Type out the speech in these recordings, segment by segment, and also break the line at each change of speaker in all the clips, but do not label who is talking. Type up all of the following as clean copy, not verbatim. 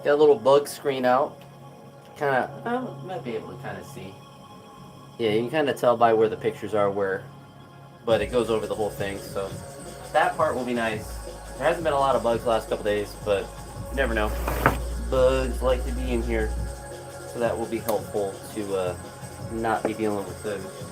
Got a little bug screen out. Kind of, might be able to kind of see. Yeah, you can kind of tell by where the pictures are where, but it goes over the whole thing. So that part will be nice. There hasn't been a lot of bugs the last couple days, but you never know. Bugs like to be in here, so that will be helpful to not be dealing with those.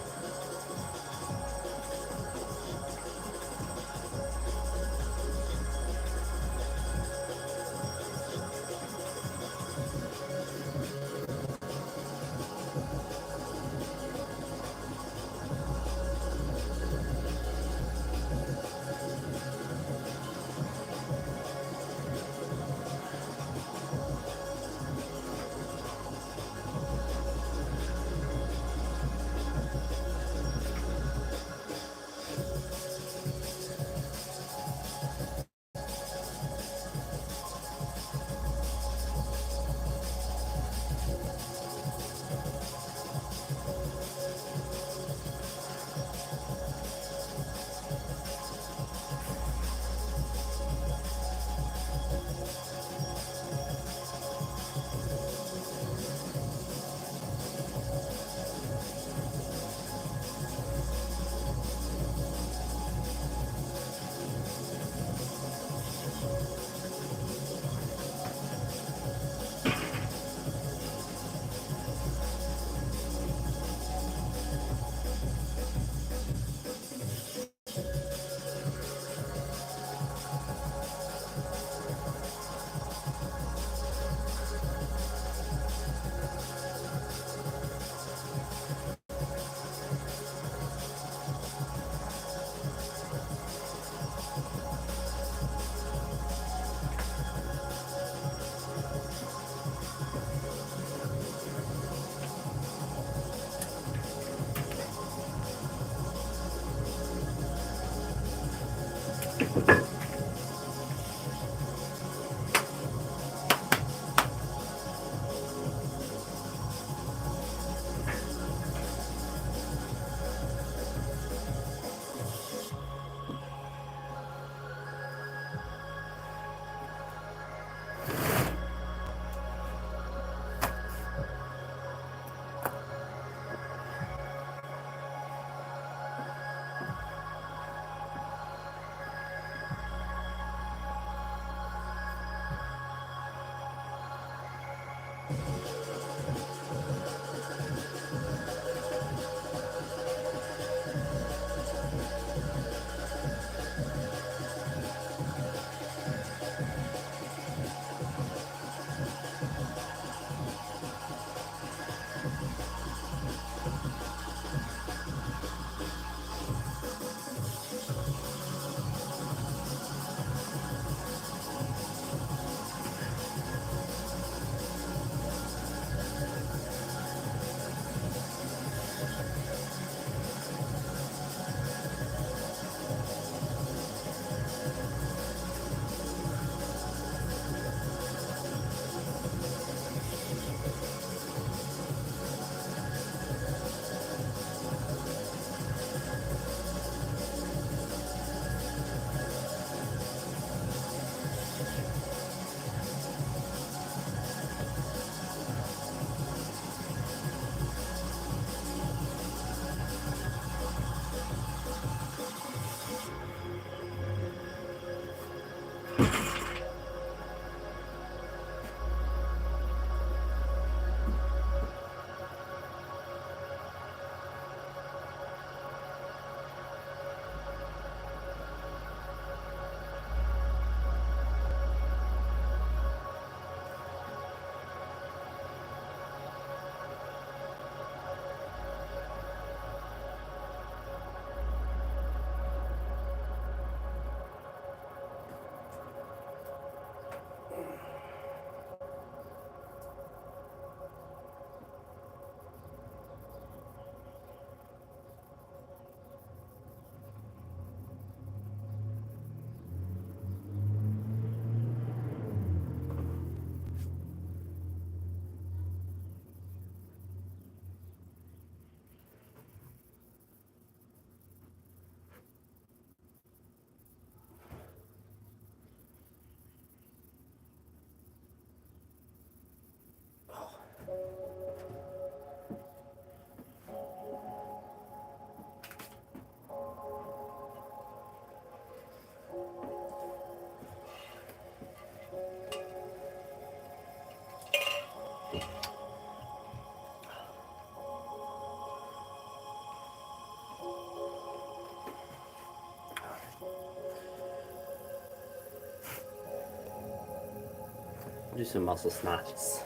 Do some muscle snatches.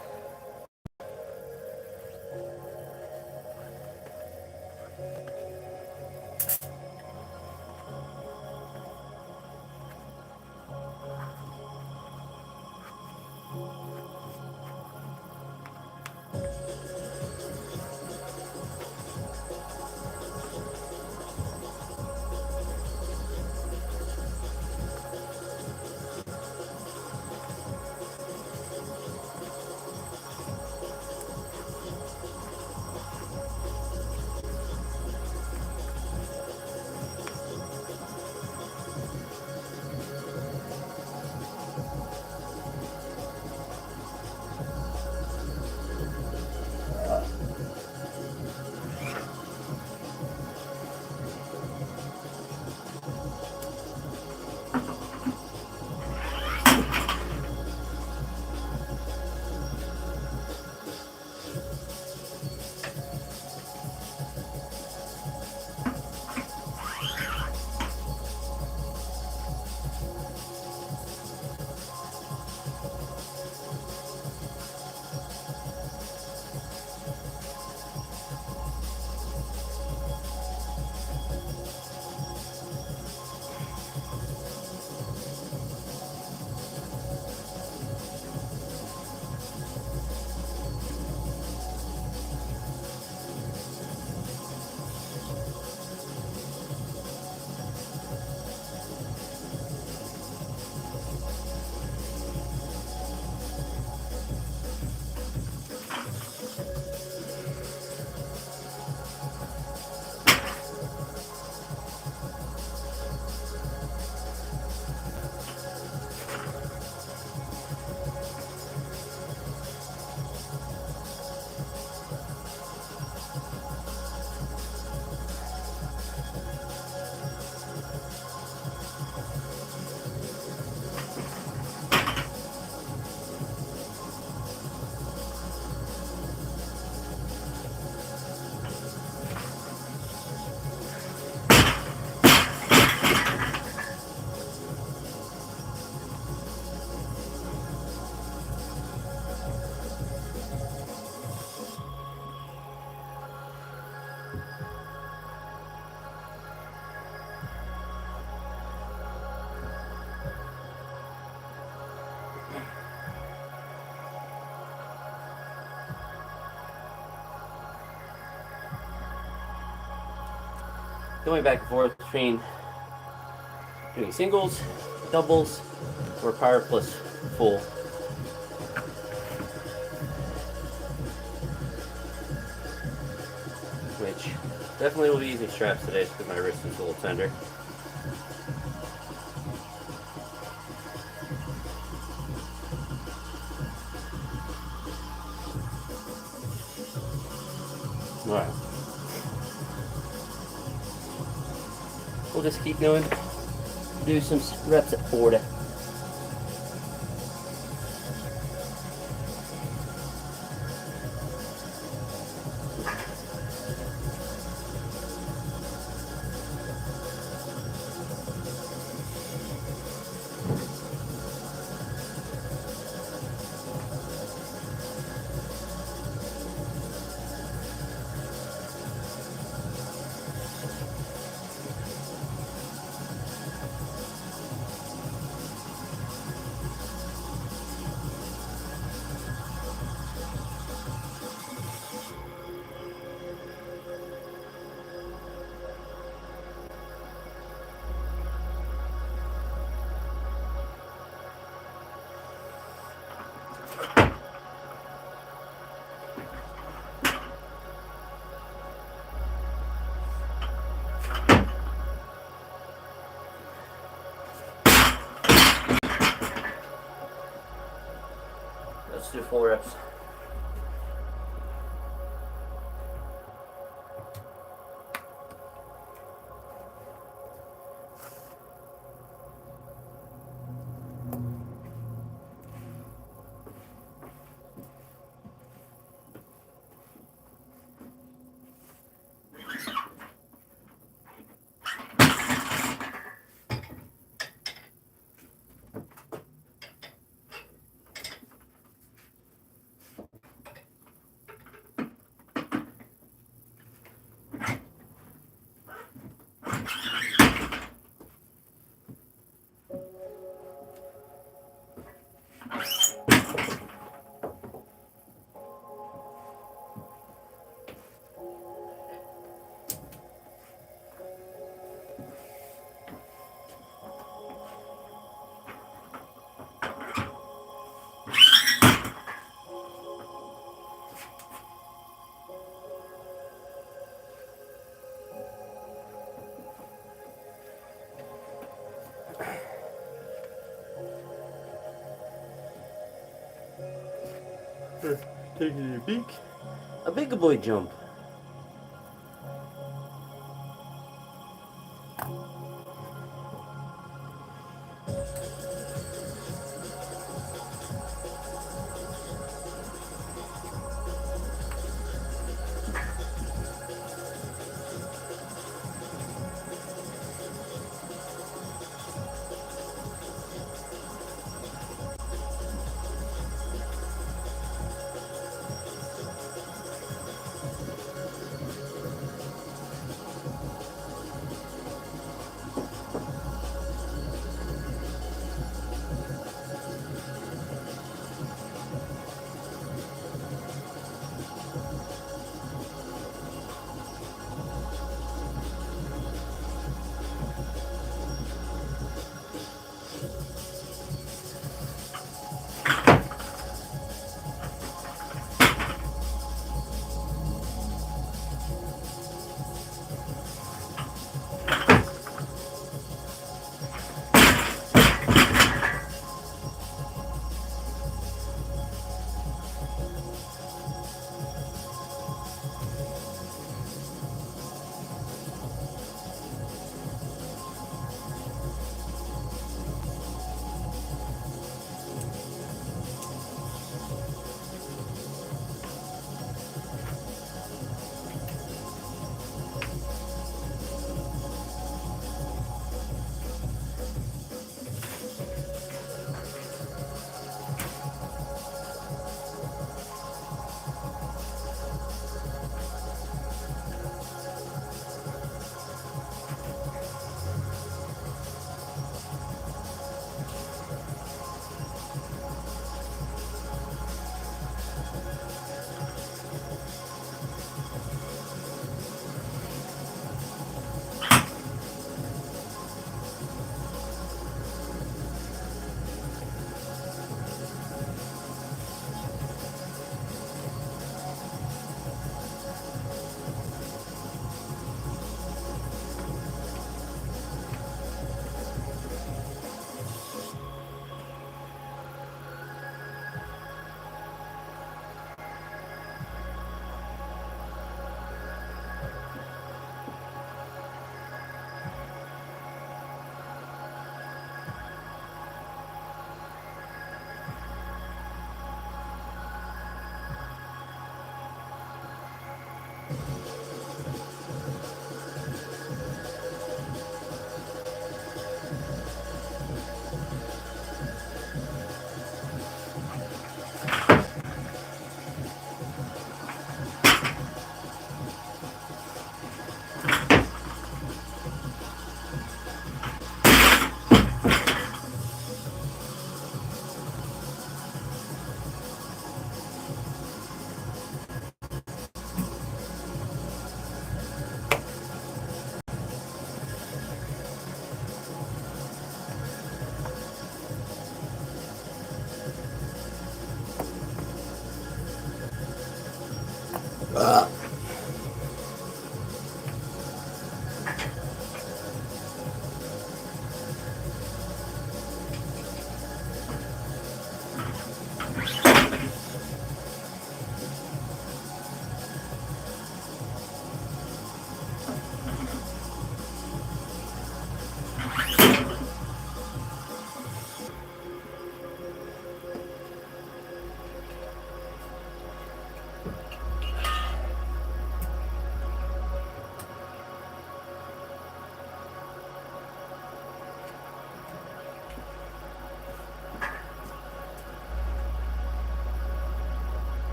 Going back and forth between doing singles, doubles, or power plus full. Which definitely will be using straps today because my wrist is a little tender. Alright. We'll just keep going. Do some reps at 40. Let's do 4 reps. Taking a peek. A big boy jump.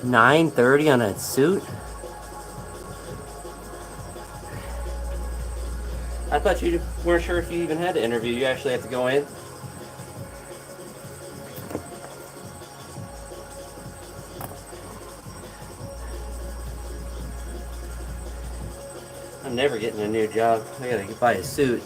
9:30 on a suit? I thought you weren't sure if you even had to interview. You actually have to go in? I'm never getting a new job. I gotta buy a suit.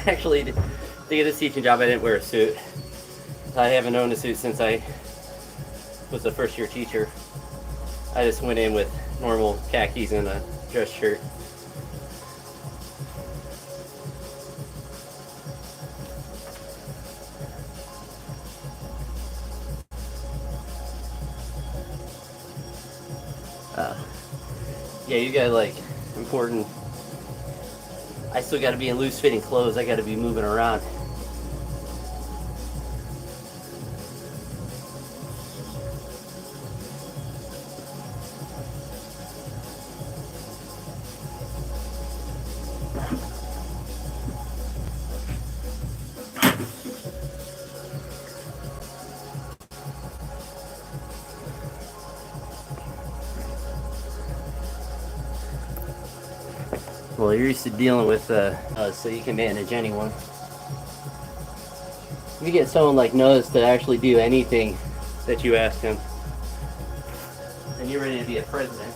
Actually, to get this teaching job, I didn't wear a suit. I haven't owned a suit since I was a first-year teacher. I just went in with normal khakis and a dress shirt. Yeah, you got like important. I still got to be in loose-fitting clothes. I got to be moving around. Well, you're used to dealing with us, so you can manage anyone. If you get someone like Noah's to actually do anything that you ask him, then you're ready to be a president.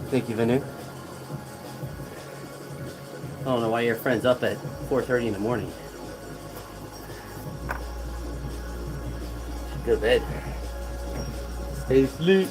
Thank you, Vanu. I don't know why your friend's up at 4:30 in the morning. Go to bed. Stay asleep.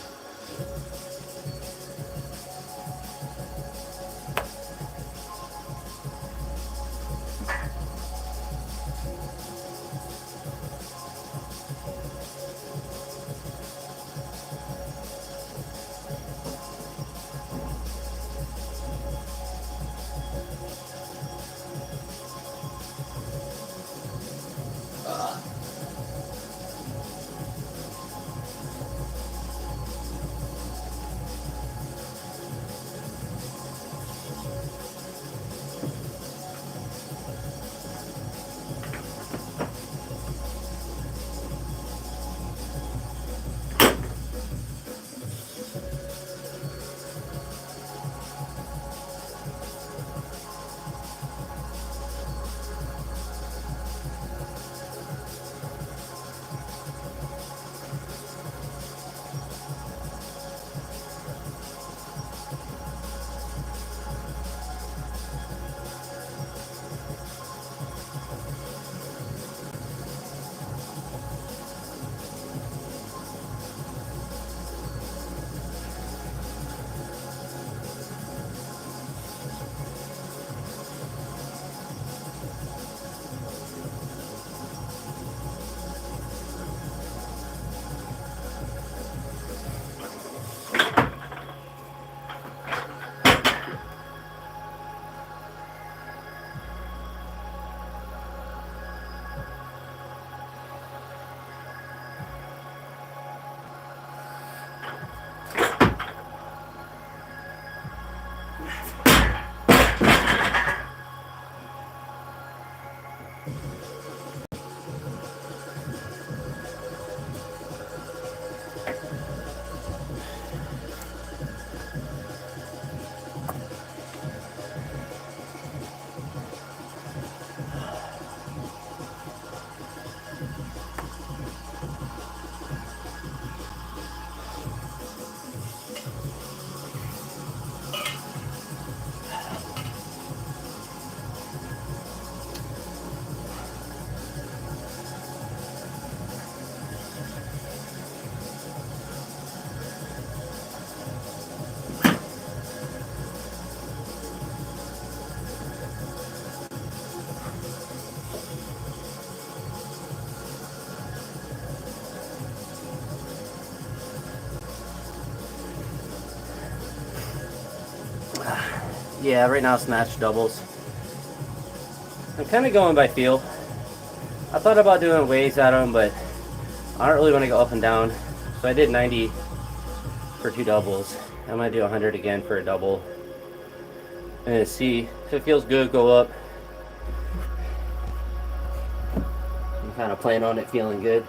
Yeah, right now snatch doubles. I'm kind of going by feel. I thought about doing waves at them, but I don't really want to go up and down. So I did 90 for 2 doubles. I'm going to do 100 again for a double. And see if it feels good, go up. I'm kind of playing on it feeling good.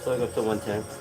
So I go up to 110.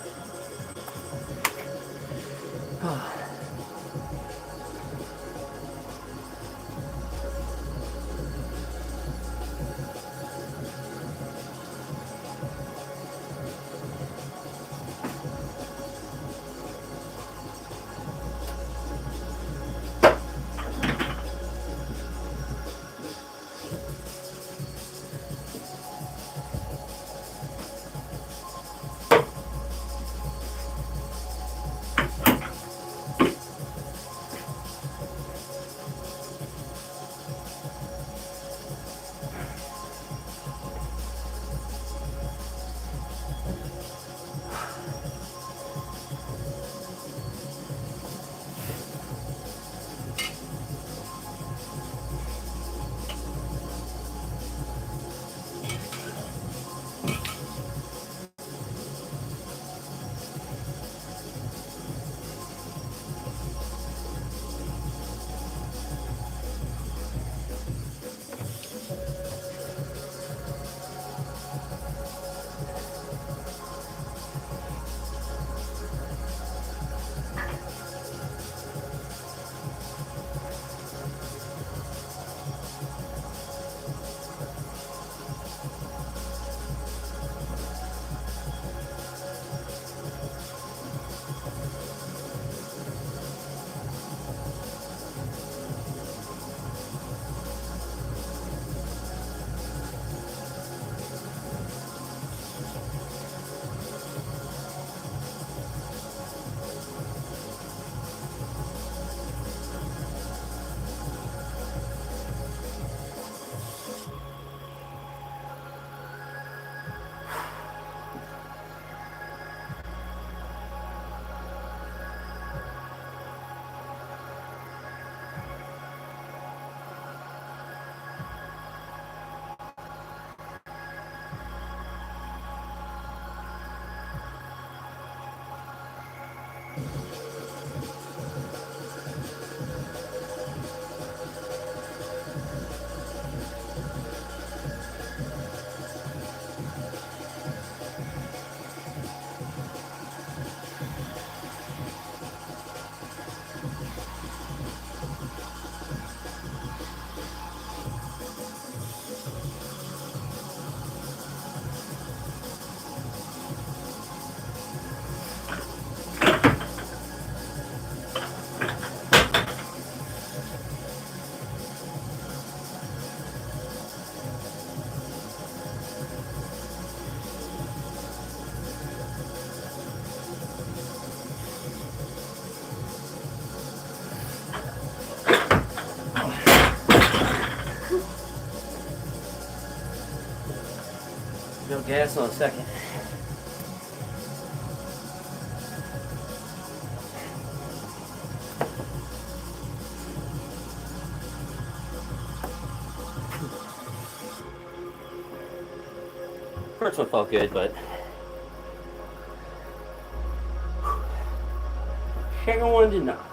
No gas on a second. First one felt good, but second one did not.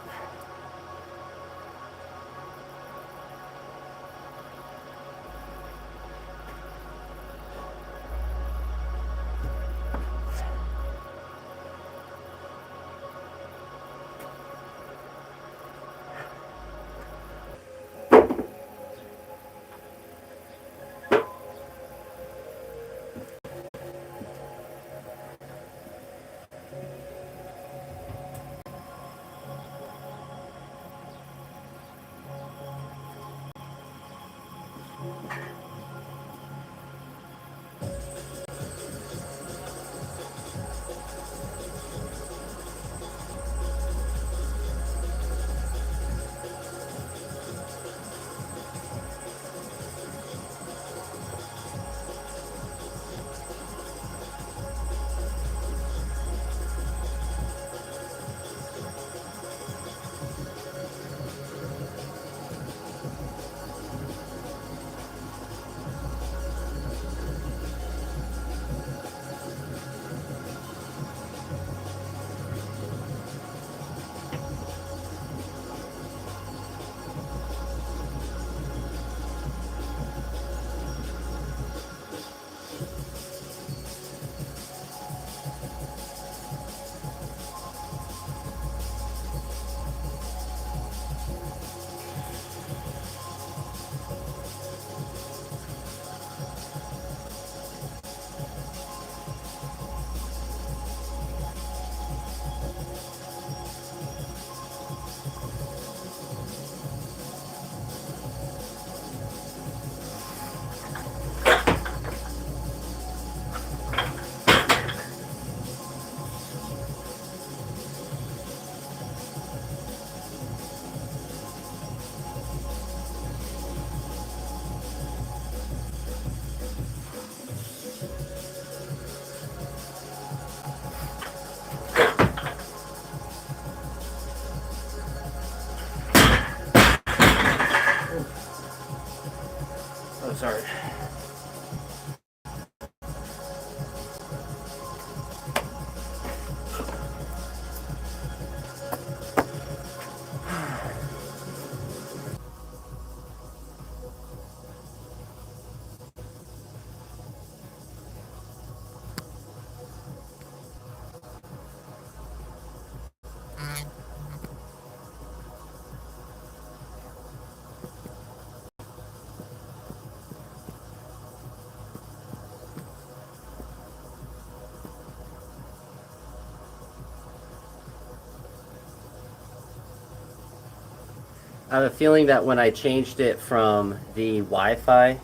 I have a feeling that when I changed it from the Wi-Fi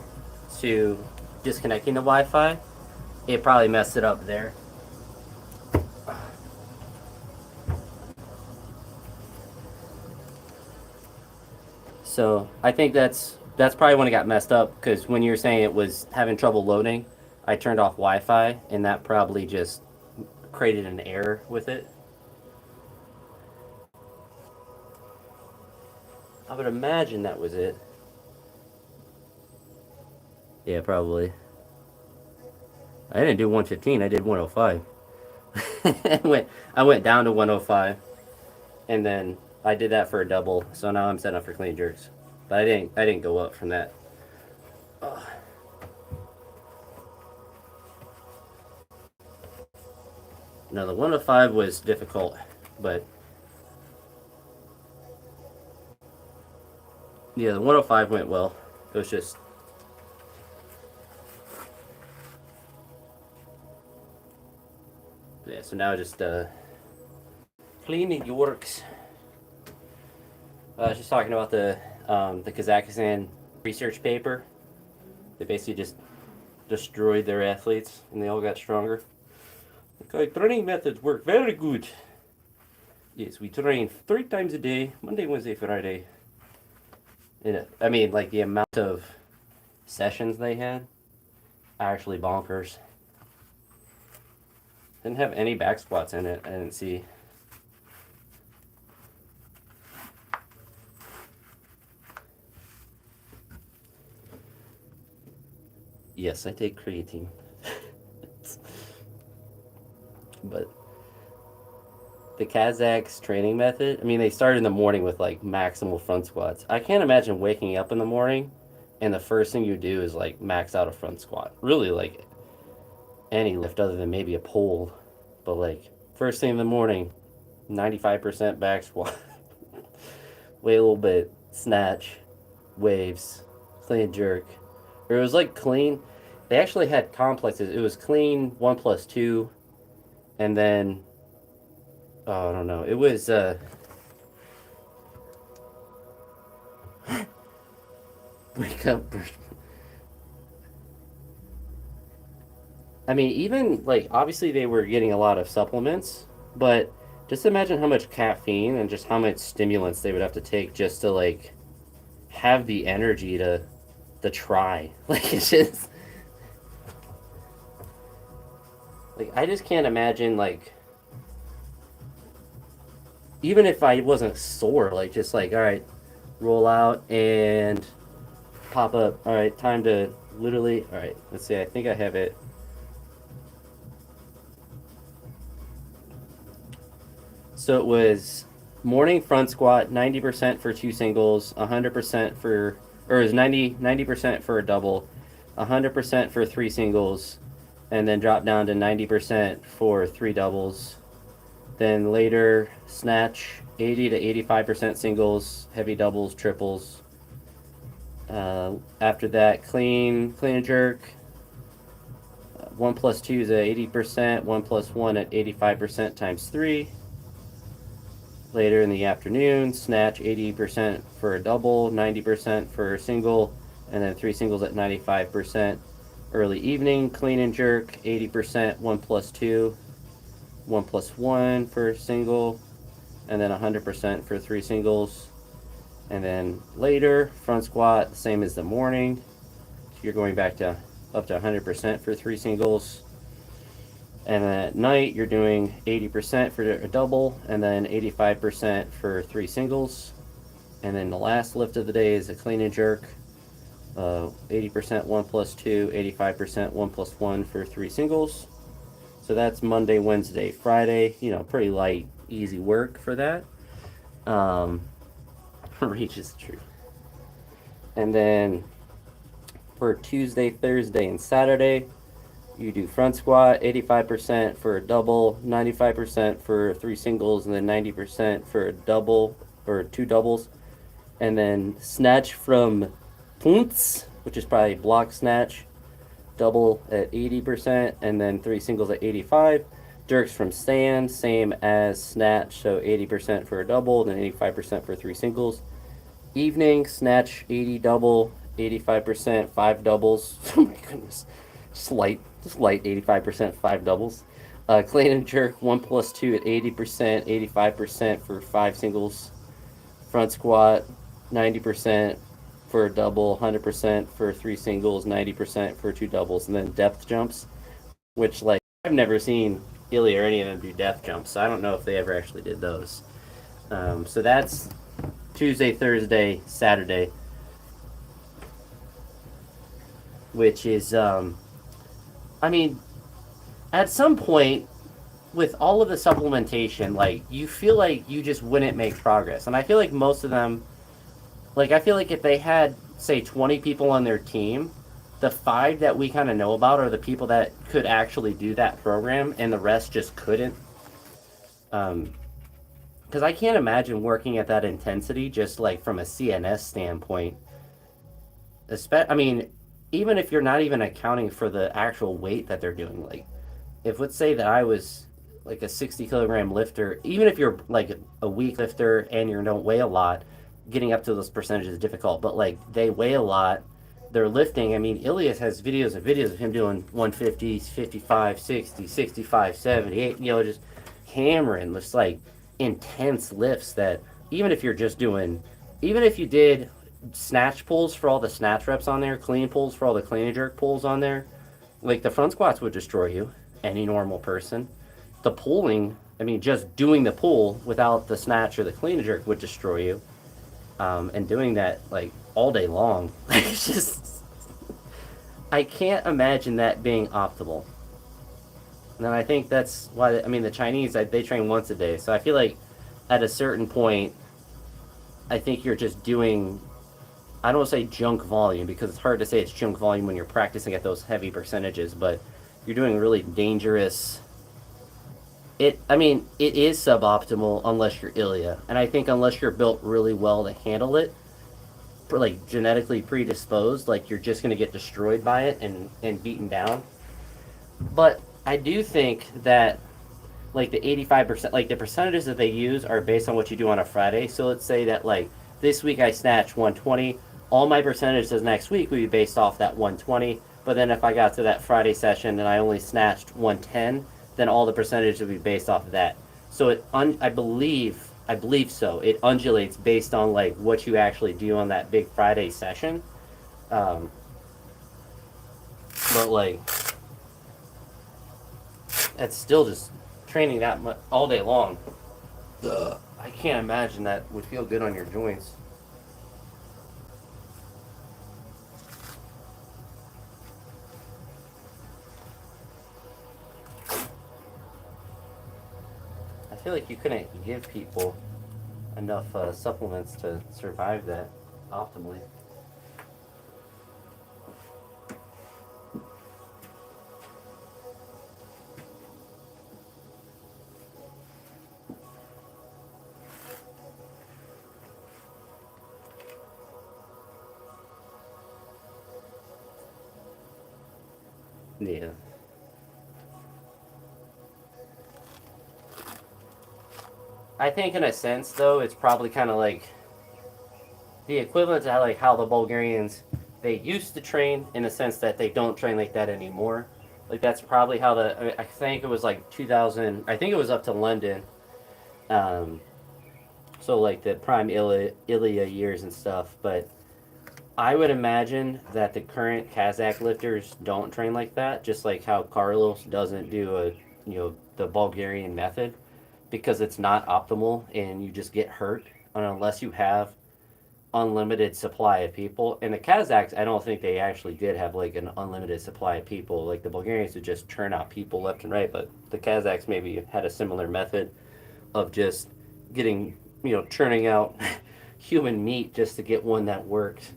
to disconnecting the Wi-Fi, it probably messed it up there. So I think that's probably when it got messed up, because when you were saying it was having trouble loading, I turned off Wi-Fi, and that probably just created an error with it. I would imagine that was it. Yeah, probably. I didn't do 115. I did 105. I went down to 105, and then I did that for a double. So now I'm set up for clean jerks, but I didn't go up from that. Ugh. No, the 105 was difficult, but yeah, the 105 went well. It was just yeah. So now just cleaning Yorks. I was just talking about the Kazakhstan research paper. They basically just destroyed their athletes, and they all got stronger. Okay, training methods work very good. Yes, we train 3 times a day, Monday, Wednesday, Friday. And I mean, like the amount of sessions they had, actually bonkers. Didn't have any back squats in it. I didn't see. Yes, I take creatine. But the Kazakhs training method, I mean, they started in the morning with like maximal front squats. I can't imagine waking up in the morning and the first thing you do is like max out a front squat. Really, like any lift other than maybe a pole. But like first thing in the morning, 95% back squat. Wait a little bit, snatch, waves, clean jerk. Or it was like clean. They actually had complexes. It was clean 1+2, and then oh, I don't know. It was wake up. I mean, even like obviously they were getting a lot of supplements, but just imagine how much caffeine and just how much stimulants they would have to take just to like have the energy to try. Like it's just like I just can't imagine like even if I wasn't sore, like just like all right, roll out and pop up. All right, time to literally. All right, let's see. I think I have it. So it was morning front squat, 90% for two singles, 100% for, or it was 90% for a double, 100% for three singles, and then drop down to 90% for three doubles. Then later, snatch, 80 to 85% singles, heavy doubles, triples. After that, clean and jerk. 1+2 is at 80%, 1+1 at 85% times 3. Later in the afternoon, snatch 80% for a double, 90% for a single, and then three singles at 95%. Early evening, clean and jerk, 80%, 1+2, 1+1 for a single, and then 100% for three singles. And then later, front squat, same as the morning. So you're going back to up to 100% for three singles. And then at night, you're doing 80% for a double, and then 85% for three singles. And then the last lift of the day is a clean and jerk. 80% 1+2, 85% 1+1 for three singles. So that's Monday, Wednesday, Friday. You know, pretty light, easy work for that. Reaches the truth. And then for Tuesday, Thursday, and Saturday, you do front squat, 85% for a double, 95% for three singles, and then 90% for a double or two doubles. And then snatch from punts, which is probably block snatch, double at 80%, and then three singles at 85. Jerks from stand, same as snatch, so 80% for a double, then 85% for three singles. Evening snatch 80 double, 85% five doubles. Oh my goodness, just light 85% five doubles. Clean and jerk 1 plus 2 at 80%, 85% for five singles. Front squat 90% for a double, 100% for three singles, 90% for two doubles, and then depth jumps, which like I've never seen Ilya or any of them do depth jumps, so I don't know if they ever actually did those. So that's Tuesday, Thursday, Saturday, which is, I mean, at some point with all of the supplementation, like you feel like you just wouldn't make progress, and I feel like most of them, like I feel like if they had say 20 people on their team, the five that we kind of know about are the people that could actually do that program, and the rest just couldn't. Um, because I can't imagine working at that intensity just like from a CNS standpoint. I mean, even if you're not even accounting for the actual weight that they're doing, like if let's say that I was like a 60 kilogram lifter, even if you're like a weak lifter and you don't weigh a lot, getting up to those percentages is difficult. But like they weigh a lot, they're lifting. I mean, Ilias has videos of him doing 150s, 55, 60, 65, 78, just hammering this like intense lifts that even if you're just doing, even if you did snatch pulls for all the snatch reps on there, clean pulls for all the clean and jerk pulls on there, like the front squats would destroy you, any normal person. The pulling, I mean, just doing the pull without the snatch or the clean and jerk would destroy you. And doing that like all day long, it's just I can't imagine that being optimal. And I think that's why I mean the Chinese they train once a day, so I feel like at a certain point, I think you're just doing I don't want to say junk volume because it's hard to say it's junk volume when you're practicing at those heavy percentages, but you're doing really dangerous. I mean, it is suboptimal unless you're Ilya, and I think unless you're built really well to handle it, for like genetically predisposed, like you're just gonna get destroyed by it and beaten down. But I do think that like the 85%, like the percentages that they use are based on what you do on a Friday. So let's say that like this week I snatch 120, all my percentages next week would be based off that 120. But then if I got to that Friday session and I only snatched 110, then all the percentages would be based off of that. So I believe so. It undulates based on like what you actually do on that big Friday session. Um, but like it's still just training that much all day long. I can't imagine that would feel good on your joints. I feel like you couldn't give people enough supplements to survive that optimally. Yeah. I think in a sense though, it's probably kind of like the equivalent to like how the Bulgarians they used to train in the sense that they don't train like that anymore. Like that's probably how I think it was like 2000. I think it was up to London. Um, so like the prime Ilya years and stuff. But I would imagine that the current Kazakh lifters don't train like that. Just like how Carlos doesn't do the Bulgarian method because it's not optimal and you just get hurt unless you have unlimited supply of people. And the Kazakhs, I don't think they actually did have like an unlimited supply of people. Like the Bulgarians would just churn out people left and right, but the Kazakhs maybe had a similar method of just getting, churning out human meat just to get one that worked.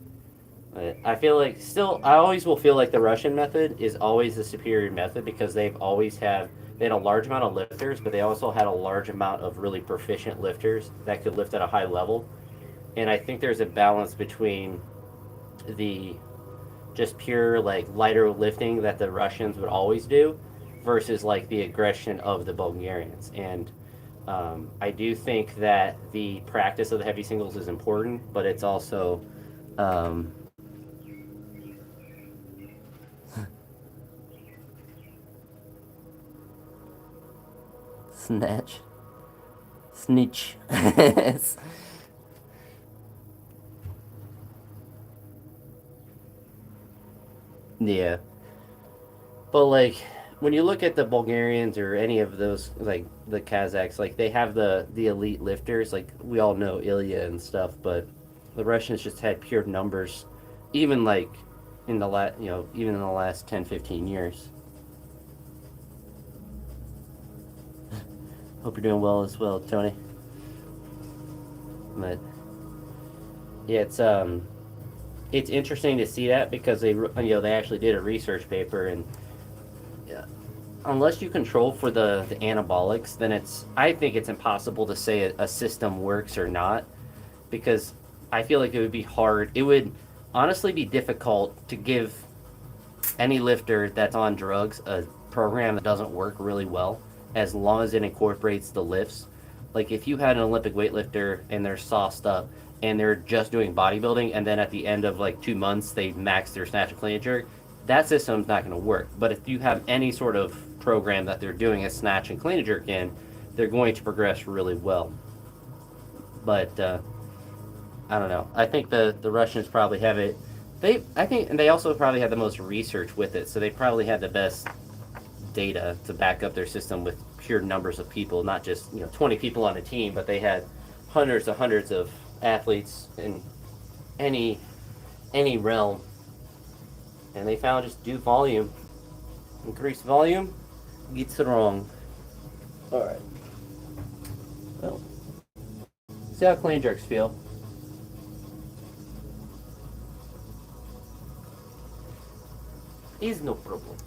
But I feel like still, I always will feel like the Russian method is always the superior method because they had a large amount of lifters, but they also had a large amount of really proficient lifters that could lift at a high level. And I think there's a balance between the just pure like lighter lifting that the Russians would always do versus like the aggression of the Bulgarians. And I do think that the practice of the heavy singles is important, but it's also um, snatch, snitch. Yeah, but like when you look at the Bulgarians or any of those, like the Kazakhs, like they have the elite lifters. Like we all know Ilya and stuff, but the Russians just had pure numbers, even like in the even in the last 10, 15 years. Hope you're doing well as well, Tony. But yeah, it's interesting to see that because they actually did a research paper, and yeah, unless you control for the anabolics, then I think it's impossible to say a system works or not, because I feel like it would be hard. It would honestly be difficult to give any lifter that's on drugs a program that doesn't work really well, as long as it incorporates the lifts. Like if you had an Olympic weightlifter and they're sauced up and they're just doing bodybuilding, and then at the end of like 2 months they max their snatch and clean and jerk, that system's not going to work. But if you have any sort of program that they're doing a snatch and clean and jerk in, they're going to progress really well. But I don't know. I think the Russians probably have it. I think, and they also probably had the most research with it, so they probably had the best data to back up their system with pure numbers of people, not just 20 people on a team, but they had hundreds of athletes in any any realm, and they found just do volume, increase volume, gets it wrong. All right. Well, see how clean jerks feel. Is no problem.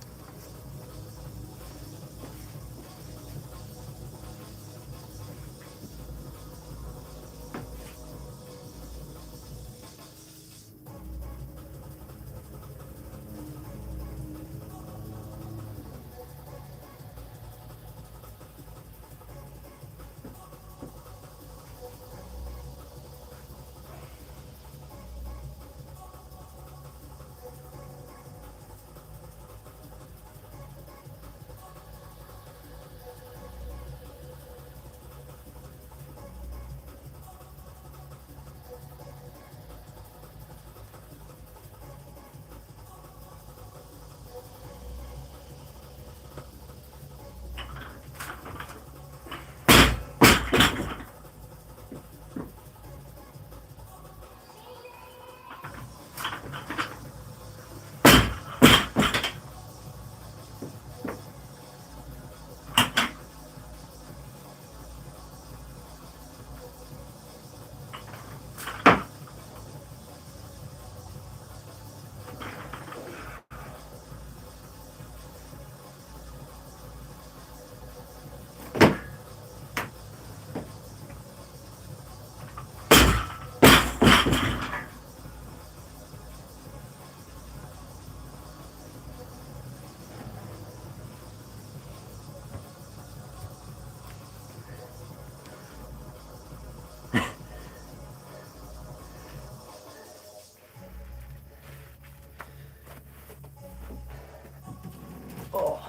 Oh.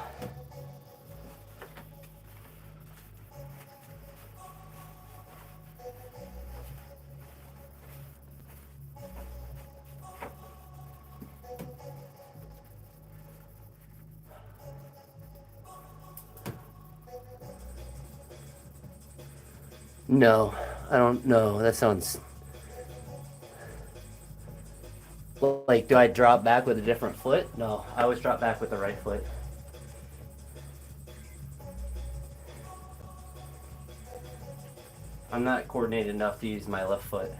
No, I don't know. That sounds like, do I drop back with a different foot? No, I always drop back with the right foot. I'm not coordinated enough to use my left foot.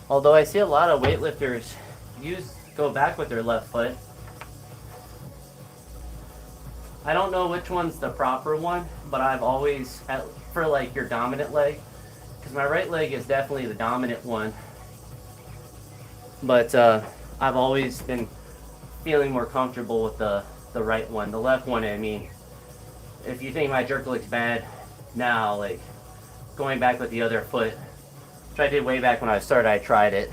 Although I see a lot of weightlifters go back with their left foot. I don't know which one's the proper one, but I've always, for like your dominant leg, because my right leg is definitely the dominant one, but I've always been feeling more comfortable with the right one. The left one, I mean, if you think my jerk looks bad now, like going back with the other foot, which I did way back when I started, I tried it.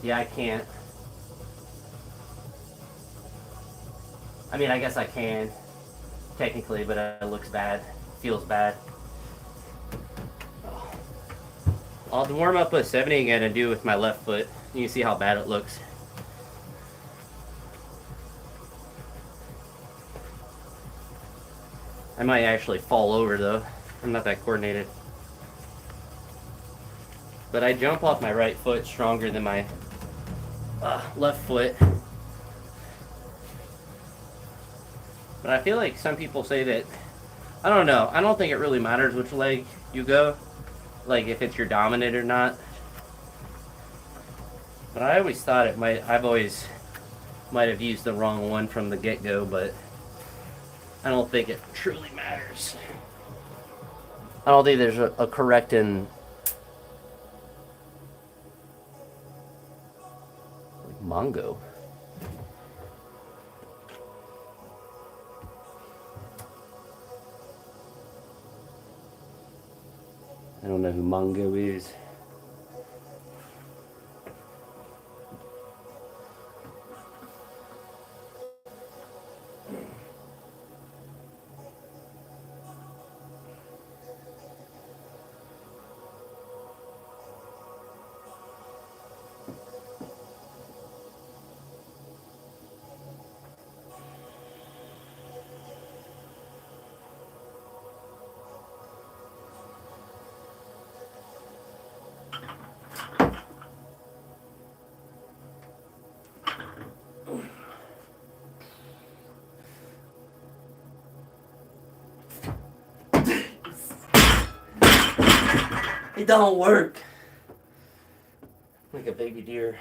Yeah, I can't. I mean, I guess I can, technically, but it looks bad. Feels bad. I'll warm up with 70 again and do it with my left foot. You can see how bad it looks. I might actually fall over though. I'm not that coordinated. But I jump off my right foot stronger than my left foot. But I feel like some people say that, I don't know, I don't think it really matters which leg you go, like if it's your dominant or not. But I always thought it might, I've always might have used the wrong one from the get-go, but I don't think it truly matters. I don't think there's a correct and like Mongo. I don't know who Mongo is. It don't work. Like a baby deer.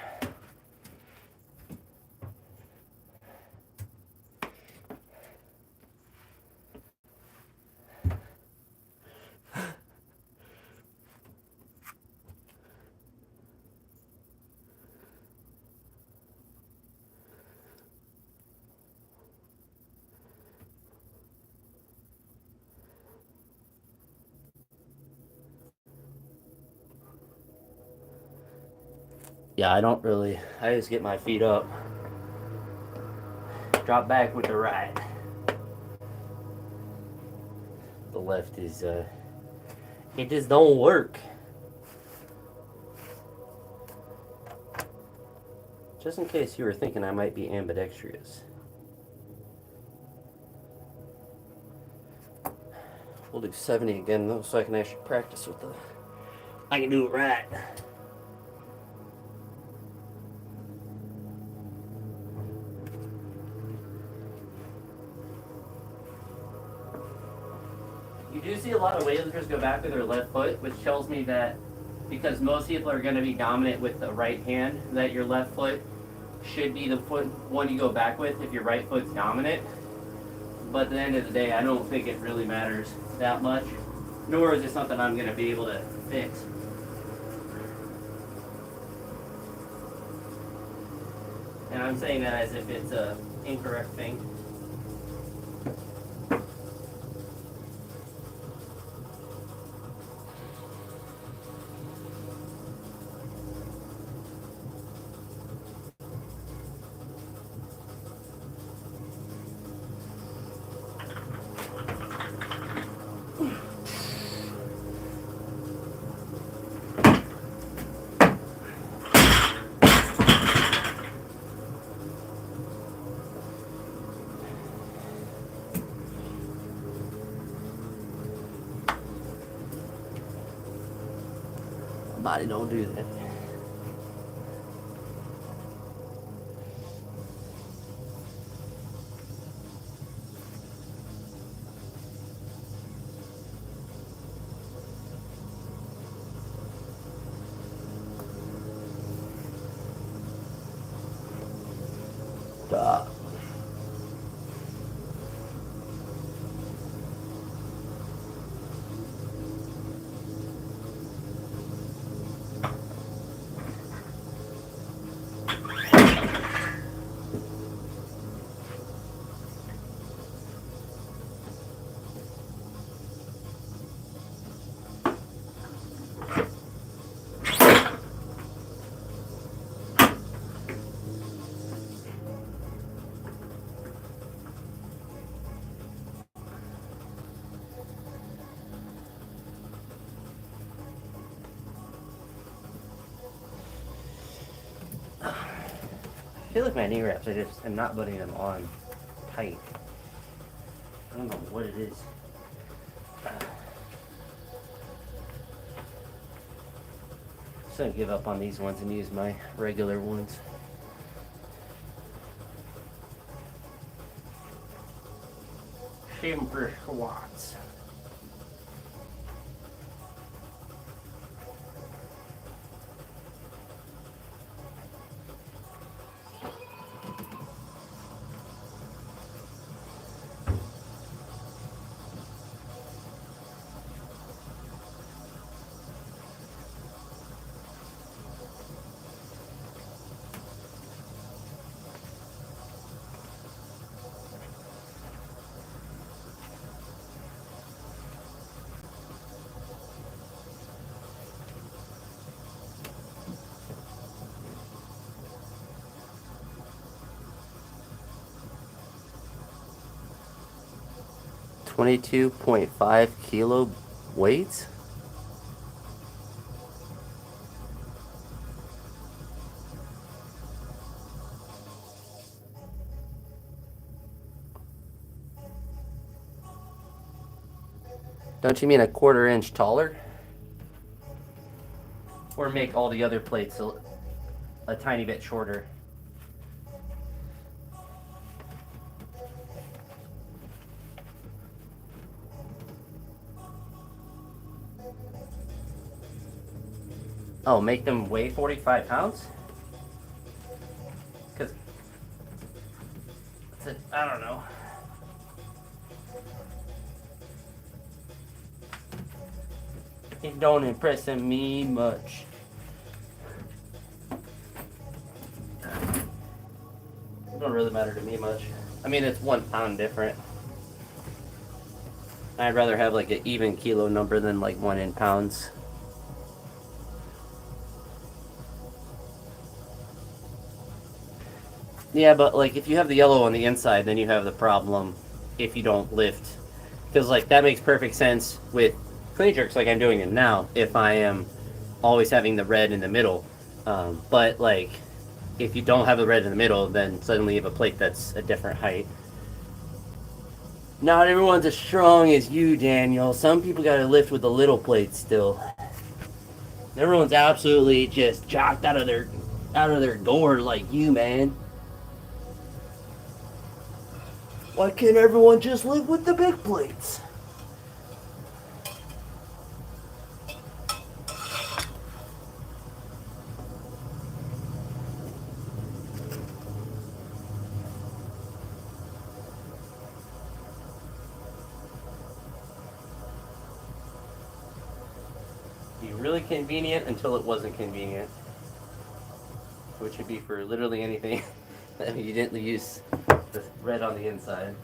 Yeah, I don't really, I just get my feet up, drop back with the right. The left is, it just don't work. Just in case you were thinking I might be ambidextrous. We'll do 70 again though, so I can actually practice with the, I can do it right. You do see a lot of weightlifters go back with their left foot, which tells me that because most people are going to be dominant with the right hand, that your left foot should be the foot one you go back with if your right foot's dominant. But at the end of the day, I don't think it really matters that much, nor is it something I'm going to be able to fix. And I'm saying that as if it's an incorrect thing. Body don't do that. Stop. feel like my knee wraps, I just am not putting them on tight. I don't know what it is. Just gonna give up on these ones and use my regular ones. Simple squats. $22.5 kilo weights. Don't you mean a 1/4 inch taller? Or make all the other plates a tiny bit shorter? Oh, make them weigh 45 pounds? Because, I don't know. It don't impress me much. It don't really matter to me much. I mean, it's 1 pound different. I'd rather have like an even kilo number than like 1 in pounds. Yeah, but like if you have the yellow on the inside, then you have the problem if you don't lift. Because like that makes perfect sense with clean jerks like I'm doing it now if I am always having the red in the middle. But like if you don't have the red in the middle, then suddenly you have a plate that's a different height. Not everyone's as strong as you, Daniel. Some people gotta lift with the little plates still. Everyone's absolutely just jocked out of their gourd like you, man. Why can't everyone just live with the big plates? Be really convenient until it wasn't convenient. Which would be for literally anything that you didn't use the red on the inside.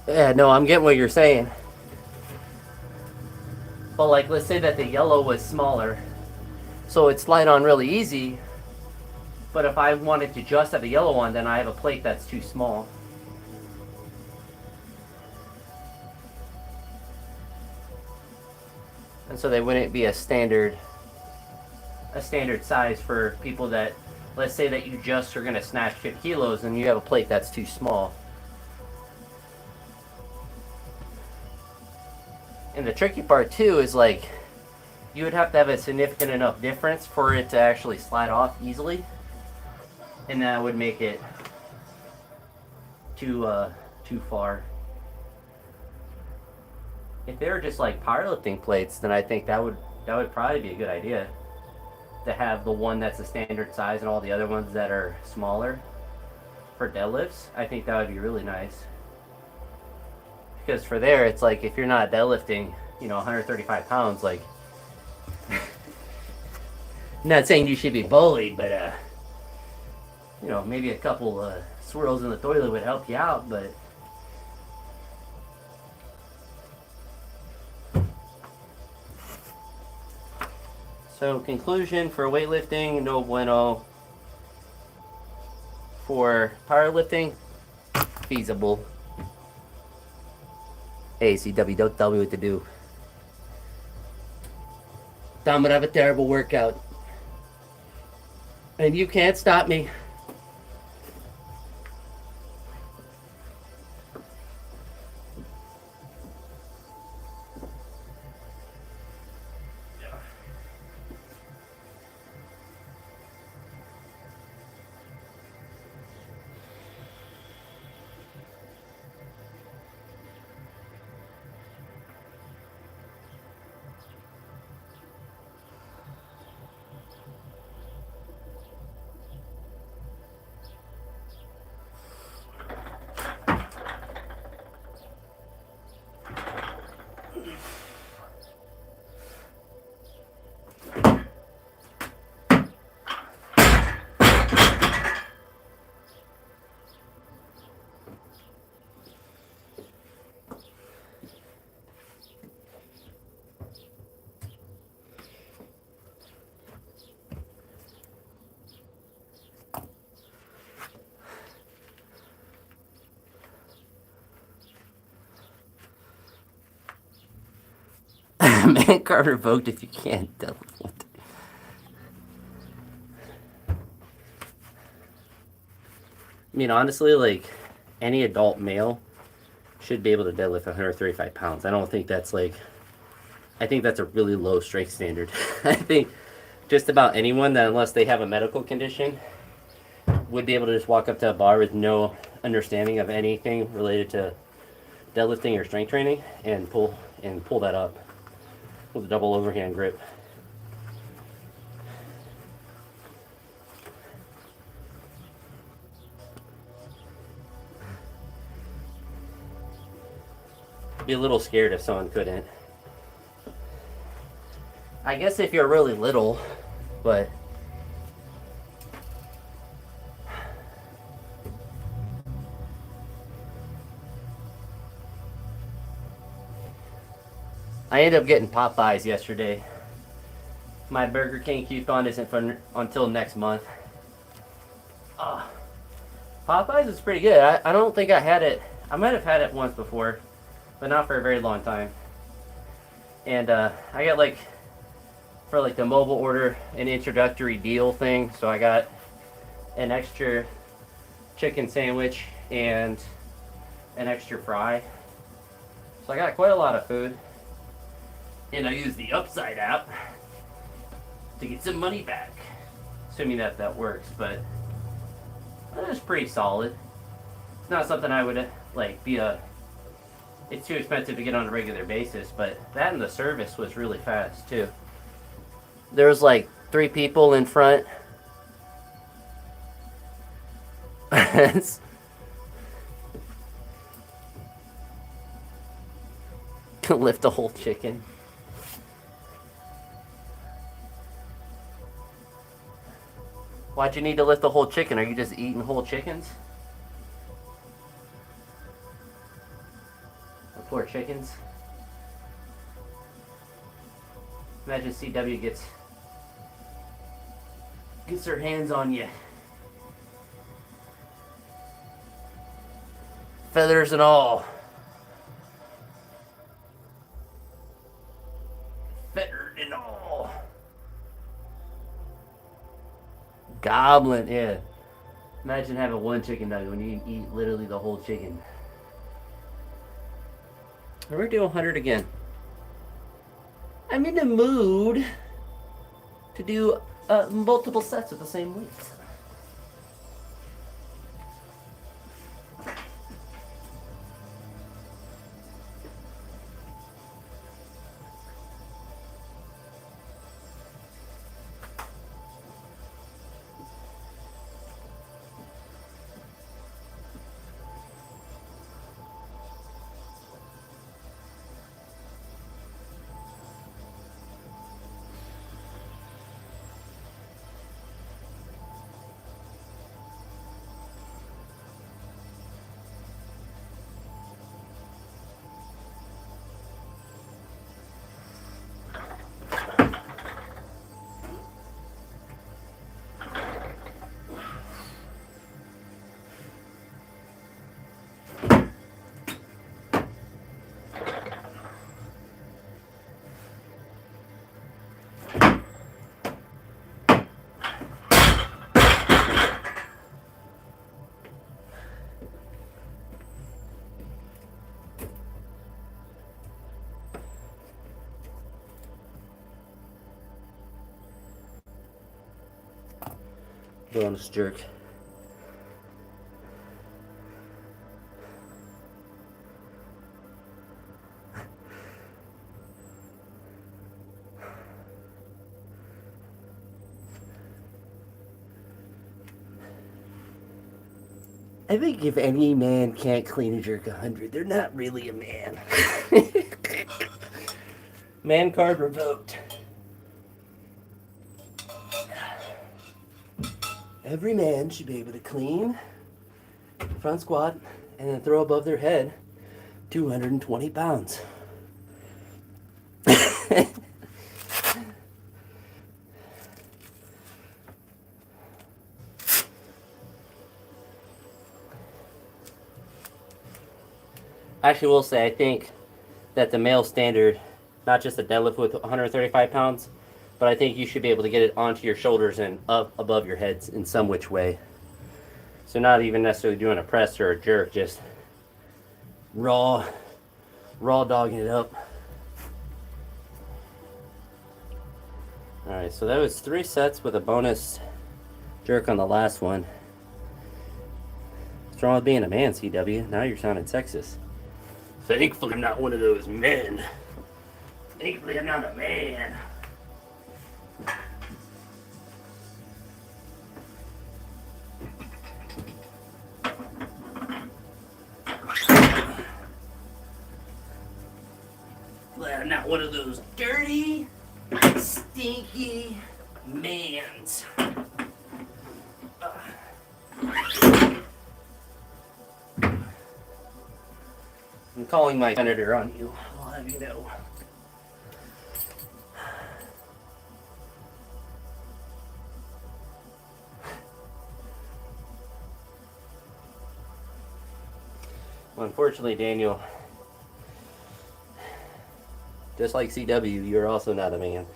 Yeah, no, I'm getting what you're saying. But like, let's say that the yellow was smaller, so it slide on really easy. But if I wanted to just have the yellow one, then I have a plate that's too small. and so they wouldn't be a standard size for people that, let's say that you just are going to snatch 50 kilos and you have a plate that's too small. And the tricky part too is like you would have to have a significant enough difference for it to actually slide off easily, and that would make it too far. If they were just like powerlifting plates, then I think that would probably be a good idea to have the one that's the standard size and all the other ones that are smaller for deadlifts. I think that would be really nice. Because for there, it's like if you're not deadlifting, 135 pounds, like, I'm not saying you should be bullied, but, maybe a couple swirls in the toilet would help you out, but. So, conclusion for weightlifting, no bueno. For powerlifting, feasible. Hey, CW, don't tell me what to do. I'm gonna have a terrible workout. And you can't stop me. Man card revoked if you can't double. I mean, honestly, like, any adult male should be able to deadlift 135 pounds. I don't think that's like, I think that's a really low strength standard. I think just about anyone that, unless they have a medical condition, would be able to just walk up to a bar with no understanding of anything related to deadlifting or strength training and pull that up with a double overhand grip. Be a little scared if someone couldn't. I guess if you're really little, but I ended up getting Popeyes yesterday. My Burger King coupon isn't until next month. Popeyes is pretty good. I don't think I had it. I might have had it once before, but not for a very long time. And I got like, for like the mobile order, an introductory deal thing. So I got an extra chicken sandwich and an extra fry. So I got quite a lot of food. And I used the Upside app to get some money back. Assuming that works, but that was pretty solid. It's not something I would like it's too expensive to get on a regular basis, but that and the service was really fast too. There was like 3 people in front. Lift a whole chicken. Why'd you need to lift the whole chicken? Are you just eating whole chickens? The poor chickens. Imagine CW gets her hands on you. Feathers and all. it all. Goblin, yeah. Imagine having one chicken nugget when you eat literally the whole chicken. We're gonna do 100 again. I'm in the mood to do multiple sets of the same weight. Bonus jerk. I think if any man can't clean and jerk 100, they're not really a man. Man card revoked. Every man should be able to clean, front squat, and then throw above their head 220 pounds. Actually, will say I think that the male standard, not just a deadlift with 135 pounds, but I think you should be able to get it onto your shoulders and up above your heads in some which way. So not even necessarily doing a press or a jerk, just raw dogging it up. Alright, so that was 3 sets with a bonus jerk on the last one. What's wrong with being a man, CW? Now you're sounding sexist. Thankfully I'm not one of those men. Thankfully I'm not a man. Glad I'm not one of those dirty, stinky mans. I'm calling my senator on you. I'll have you know. Well, unfortunately, Daniel, just like CW, you're also not a man.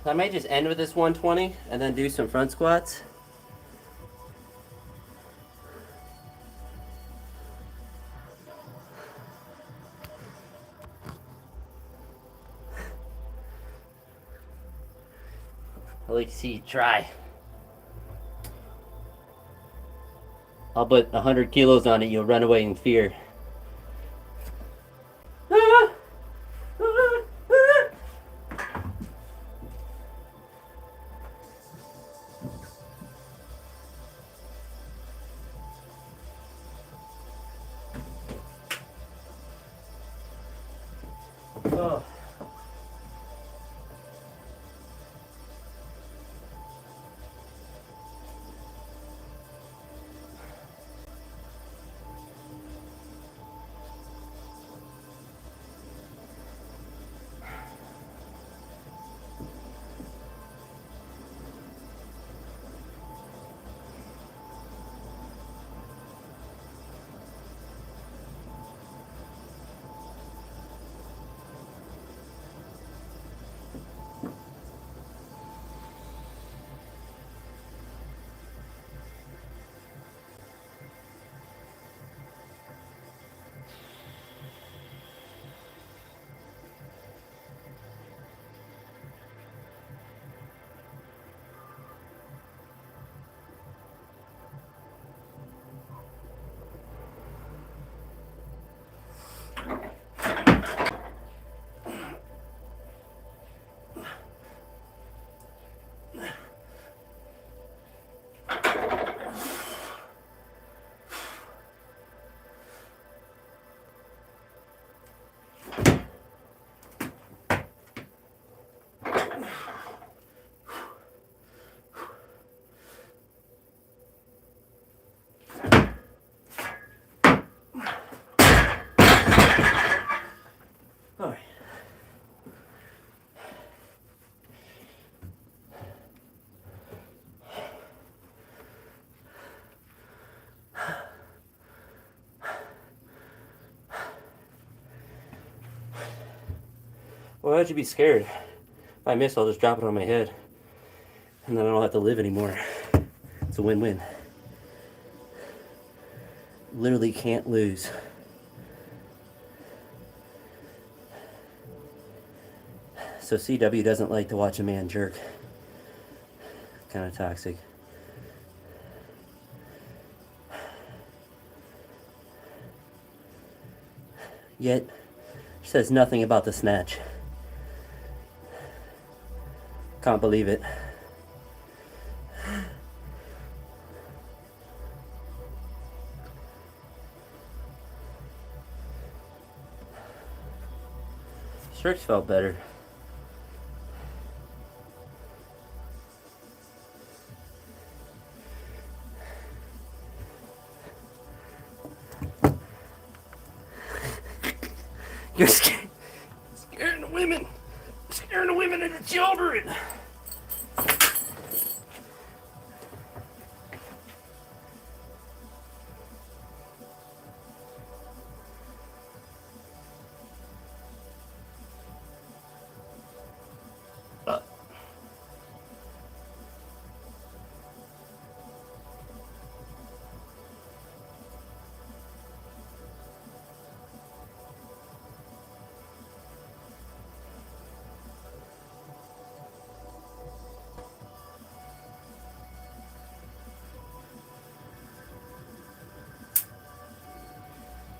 I might just end with this 120 and then do some front squats. I'd like to see you try. I'll put 100 kilos on it, you'll run away in fear. Oh. All right. Why would you be scared? If I miss, I'll just drop it on my head. And then I don't have to live anymore. It's a win-win. Literally can't lose. So CW doesn't like to watch a man jerk. Kind of toxic. Yet, says nothing about the snatch. Can't believe it. Shirts felt better. You're scaring the women. Scaring the women and the children.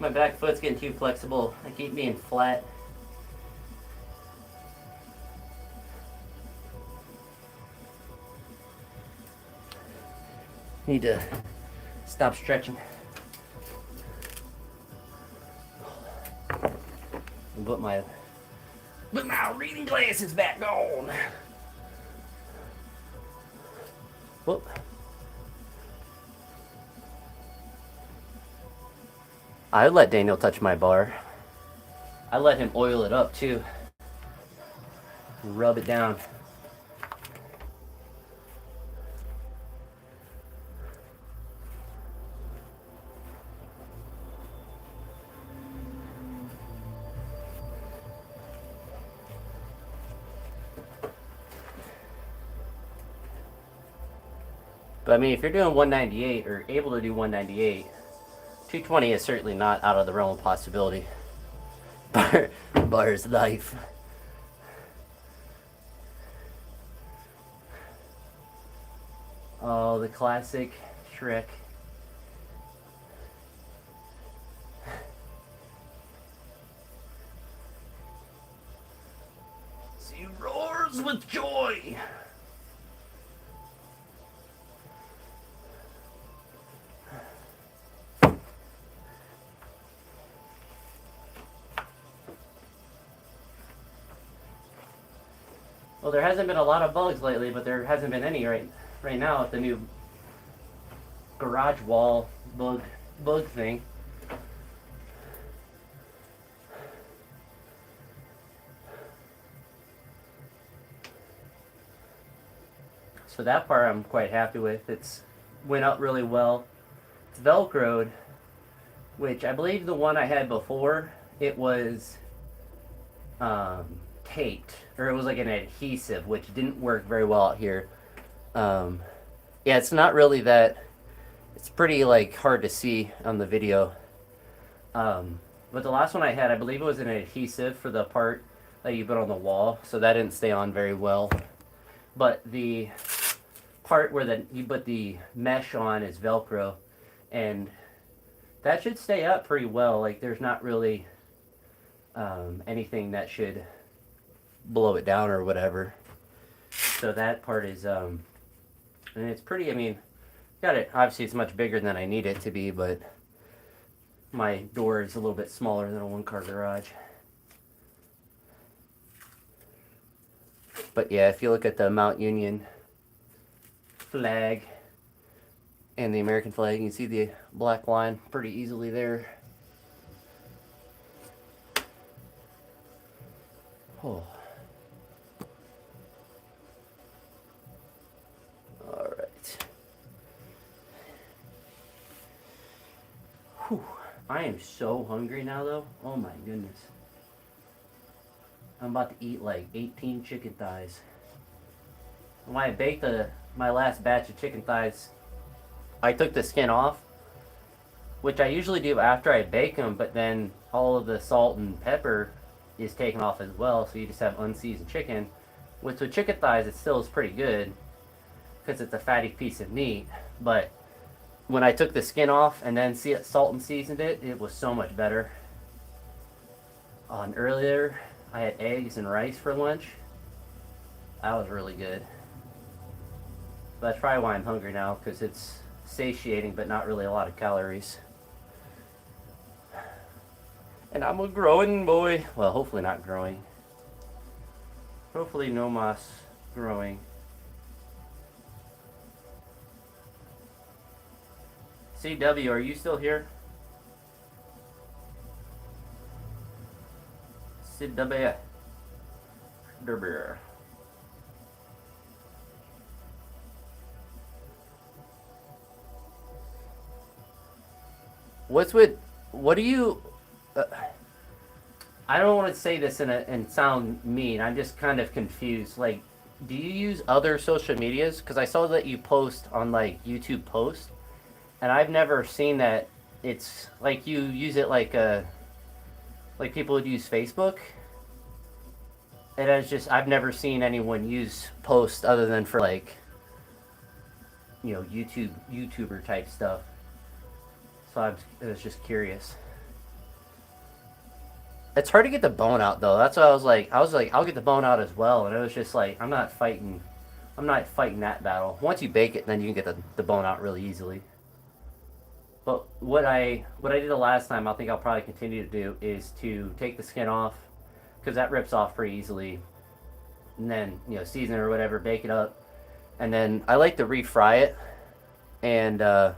My back foot's getting too flexible. I keep being flat. Need to stop stretching. And put my reading glasses back on. Whoop. I let Daniel touch my bar. I let him oil it up too. Rub it down. But I mean, if you're doing 198 or able to do 198, 220 is certainly not out of the realm of possibility. Bar's life. Oh, the classic Shrek. She roars with joy. Well, there hasn't been a lot of bugs lately, but there hasn't been any right now with the new garage wall bug thing. So that part I'm quite happy with. It's went up really well. It's Velcroed, which I believe the one I had before, it was taped, or it was like an adhesive, which didn't work very well out here. Yeah, it's not really that. It's pretty like hard to see on the video. But the last one I had, I believe it was an adhesive for the part that you put on the wall, so that didn't stay on very well. But the part where you put the mesh on is Velcro, and that should stay up pretty well. Like there's not really anything that should blow it down or whatever. So that part is, and it's pretty, I mean, got it, obviously it's much bigger than I need it to be, but my door is a little bit smaller than a one-car garage. But yeah, if you look at the Mount Union flag and the American flag, you can see the black line pretty easily there. Oh. All right. Whew. I am so hungry now, though. Oh my goodness. I'm about to eat like 18 chicken thighs. When I baked my last batch of chicken thighs, I took the skin off, which I usually do after I bake them, but then all of the salt and pepper is taken off as well, so you just have unseasoned chicken. Which with chicken thighs, it still is pretty good because it's a fatty piece of meat, but when I took the skin off and then salt and seasoned it, it was so much better. And earlier, I had eggs and rice for lunch. That was really good. That's probably why I'm hungry now, because it's satiating but not really a lot of calories. And I'm a growing boy. Well, hopefully not growing. Hopefully no moss growing. CW, are you still here? CW. Derber. What do you, I don't want to say this and sound mean. I'm just kind of confused. Like, do you use other social medias? Because I saw that you post on like YouTube post, and I've never seen that. It's like you use it like people would use Facebook. And I've never seen anyone use post other than for like, YouTuber type stuff. So I was just curious. It's hard to get the bone out though. That's what I was like, I'll get the bone out as well. And it was just like, I'm not fighting that battle. Once you bake it, then you can get the bone out really easily. But what I did the last time, I think I'll probably continue to do, is to take the skin off, because that rips off pretty easily. And then, season it or whatever, bake it up. And then I like to refry it. And,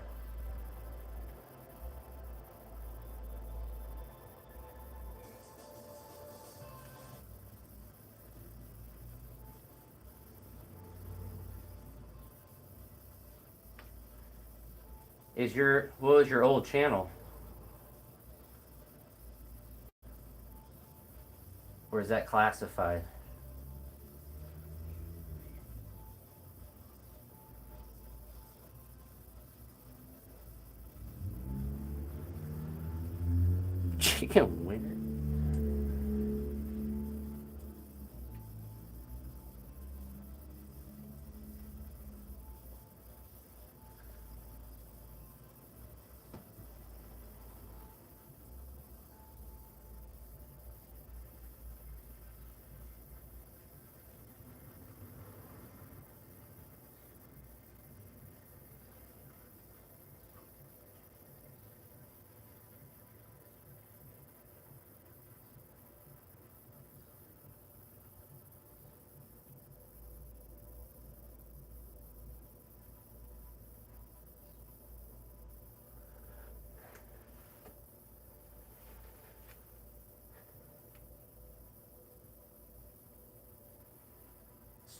what was your old channel? Or is that classified? Chicken winner.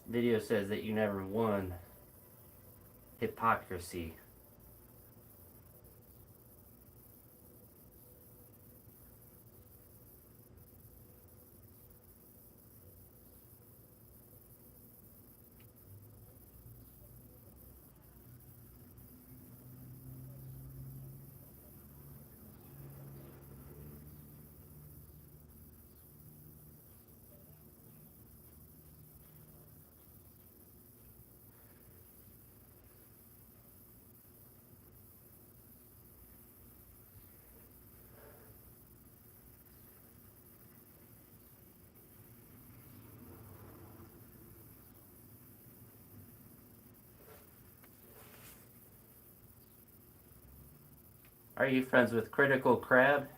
Video says that you never won. Hypocrisy. Are you friends with Critical Crab?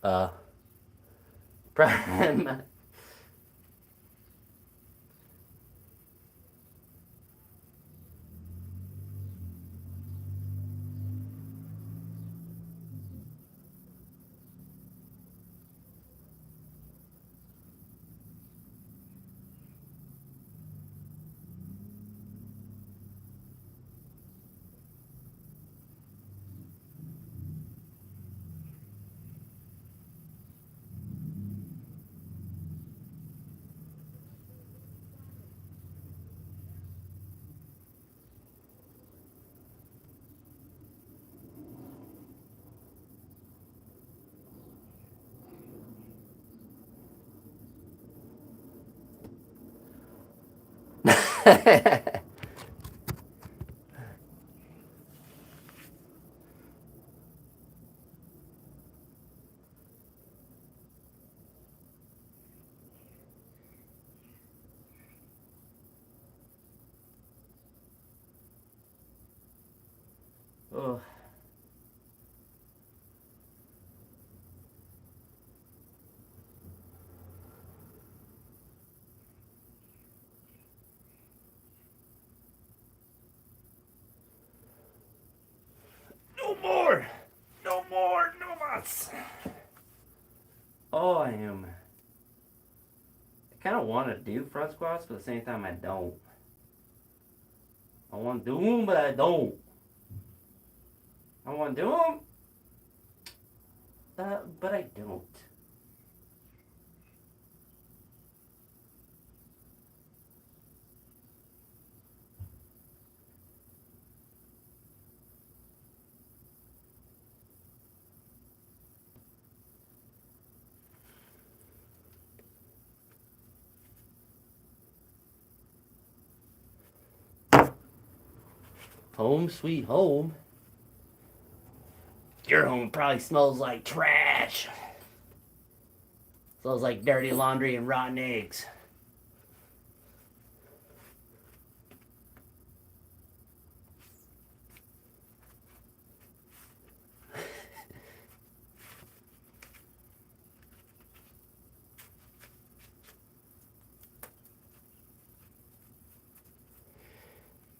Uh, Prime. Oh. No more! No more! No mas! Oh, I am. I kind of want to do front squats, but at the same time, I don't. I want to do them, but I don't. I want to do them, but I don't. Home sweet home. Your home probably smells like trash. Smells like dirty laundry and rotten eggs.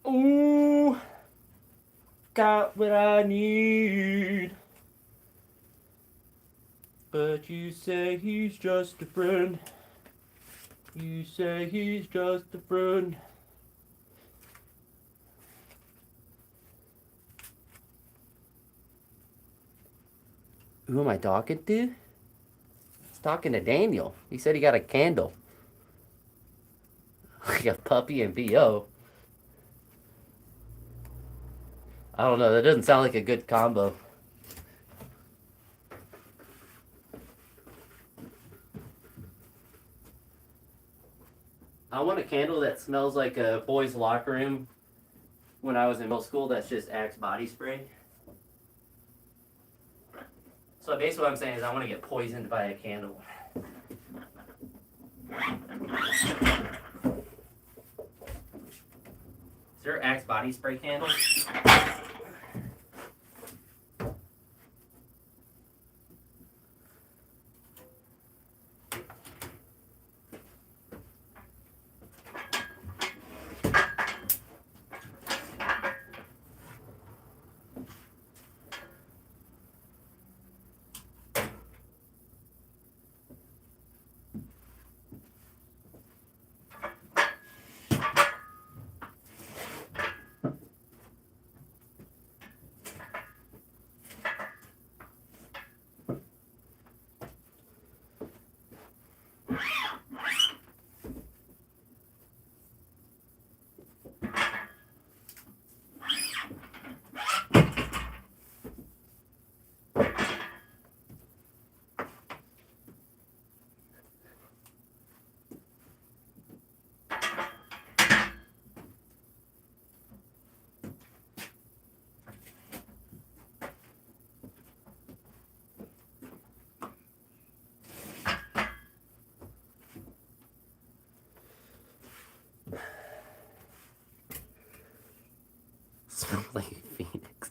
Ooh, got what I need. But you say he's just a friend. You say he's just a friend. Who am I talking to? I was talking to Daniel. He said he got a candle. Like a puppy and B.O. I don't know. That doesn't sound like a good combo. I want a candle that smells like a boys' locker room when I was in middle school. That's just Axe body spray. So basically what I'm saying is I want to get poisoned by a candle. Is there Axe body spray candle? Smells like a phoenix.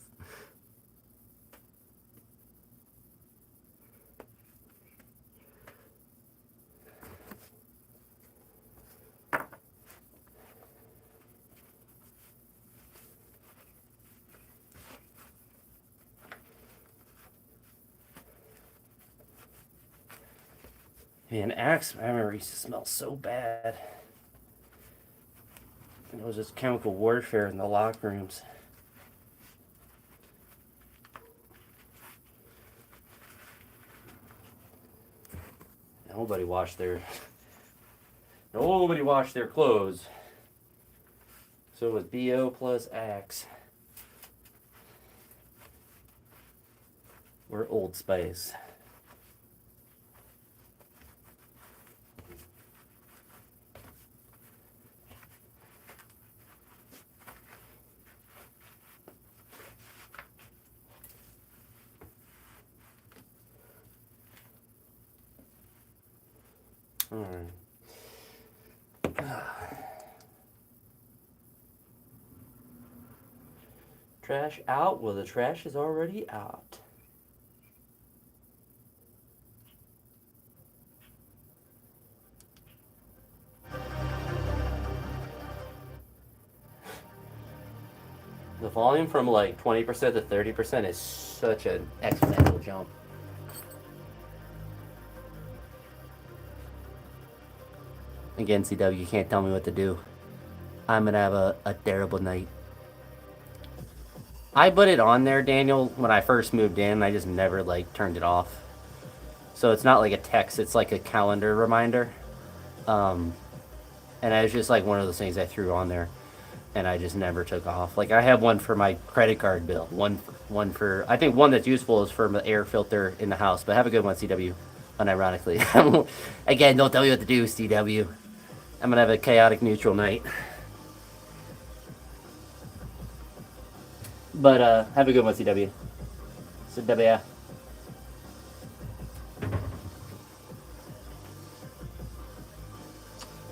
Man, Axe, I remember, used to smell so bad. It was just chemical warfare in the locker rooms. Nobody washed their clothes. So it was BO plus Axe. Or Old Spice. Alright. Trash out? Well, the trash is already out. The volume from like 20% to 30% is such an exponential jump. Again, CW, you can't tell me what to do. I'm gonna have a terrible night. I put it on there, Daniel, when I first moved in. I just never like turned it off. So it's not like a text, it's like a calendar reminder. And it was just like one of those things I threw on there, and I just never took off. Like I have one for my credit card bill, one for, I think one that's useful is for the air filter in the house. But have a good one, CW. Unironically. Again, don't tell me what to do, CW. I'm gonna have a chaotic neutral night. But have a good one, CW. CW.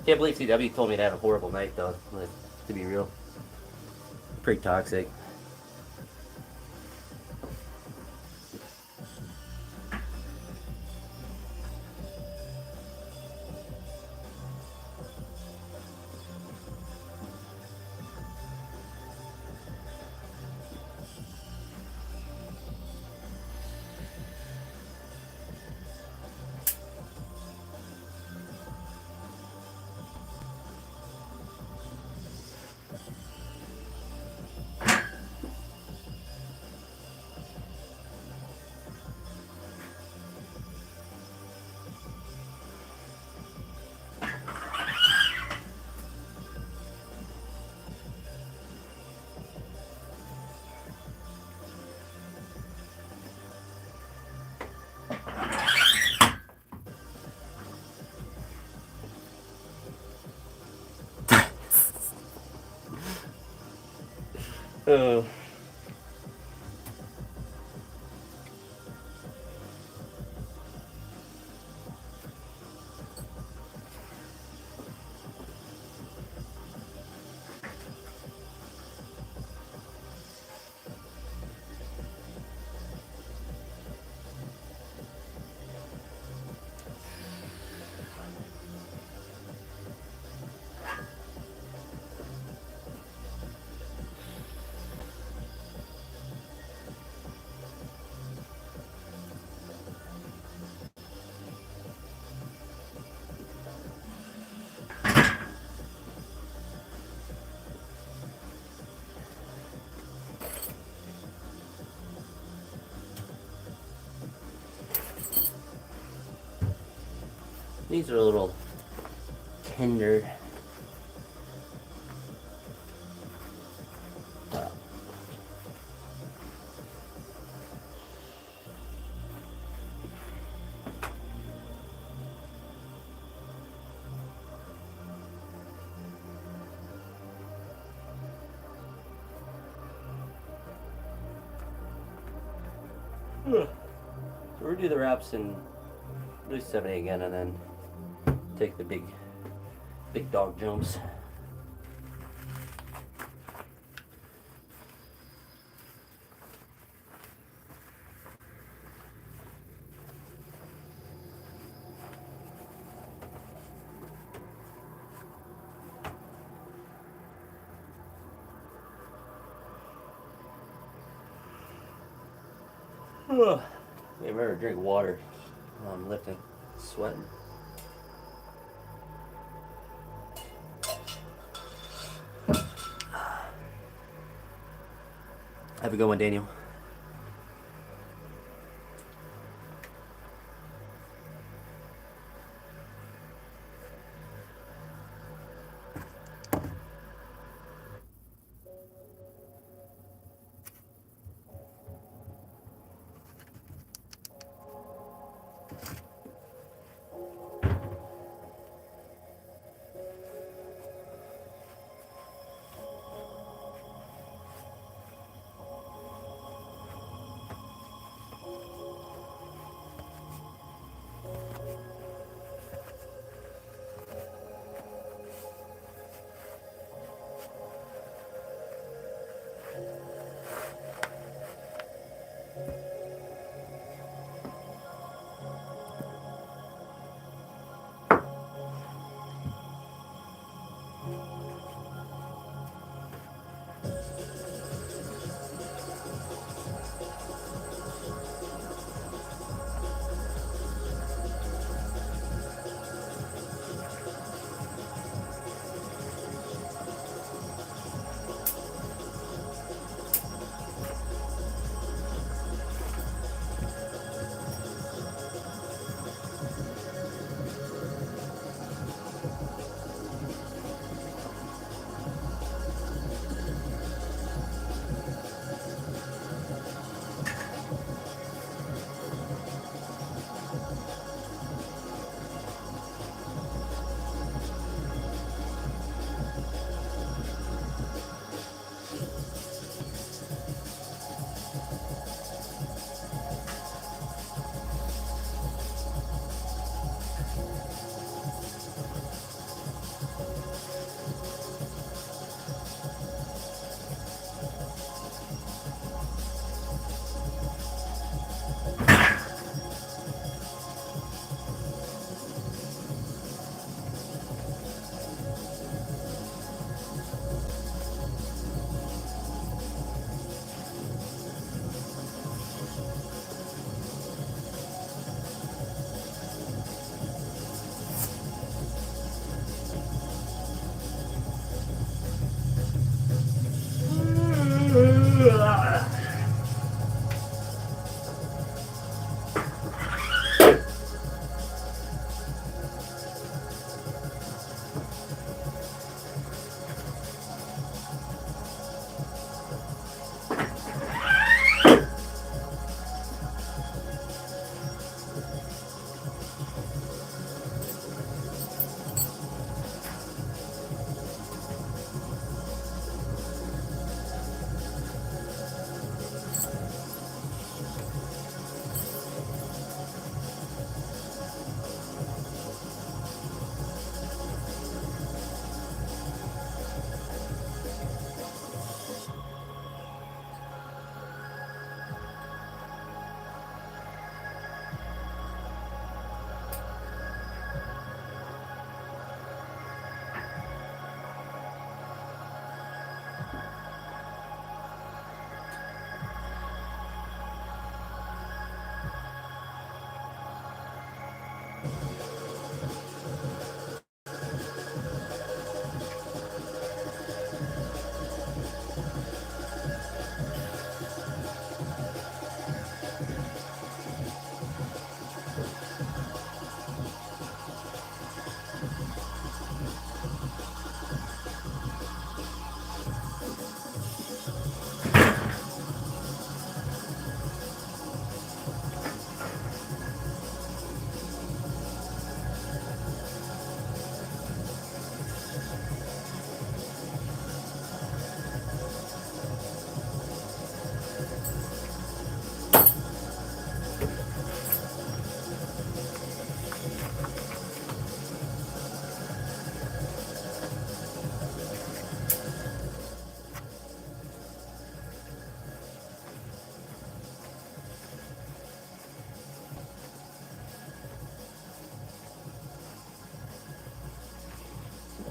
Can't believe CW told me to have a horrible night, though. Like, to be real, pretty toxic. Uh, these are a little tender. So we'll do the wraps and do 70 again, and then take the big dog jumps. I better drink water while I'm lifting, sweating. Have a good one, Daniel.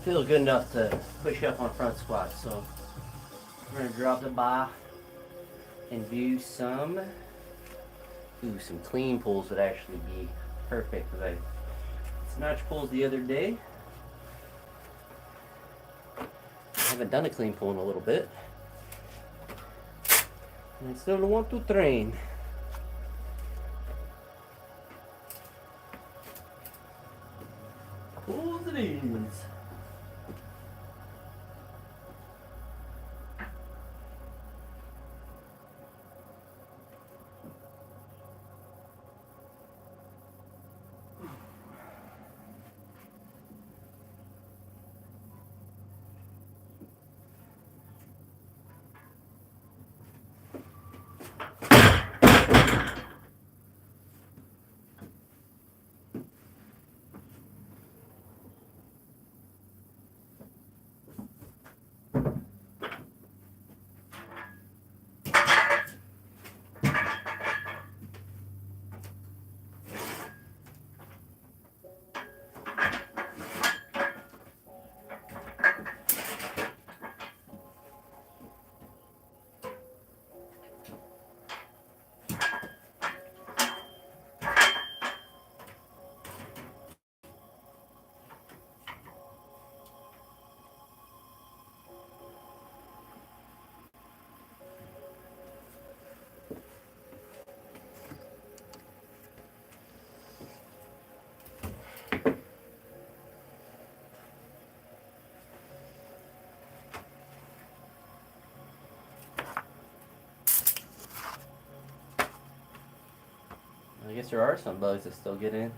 feel good enough to push up on front squat. So we're gonna drop the bar and do some clean pulls would actually be perfect because I snatch pulls the other day. I haven't done a clean pull in a little bit. And I still want to train. Pulls it is. I guess there are some bugs that still get in.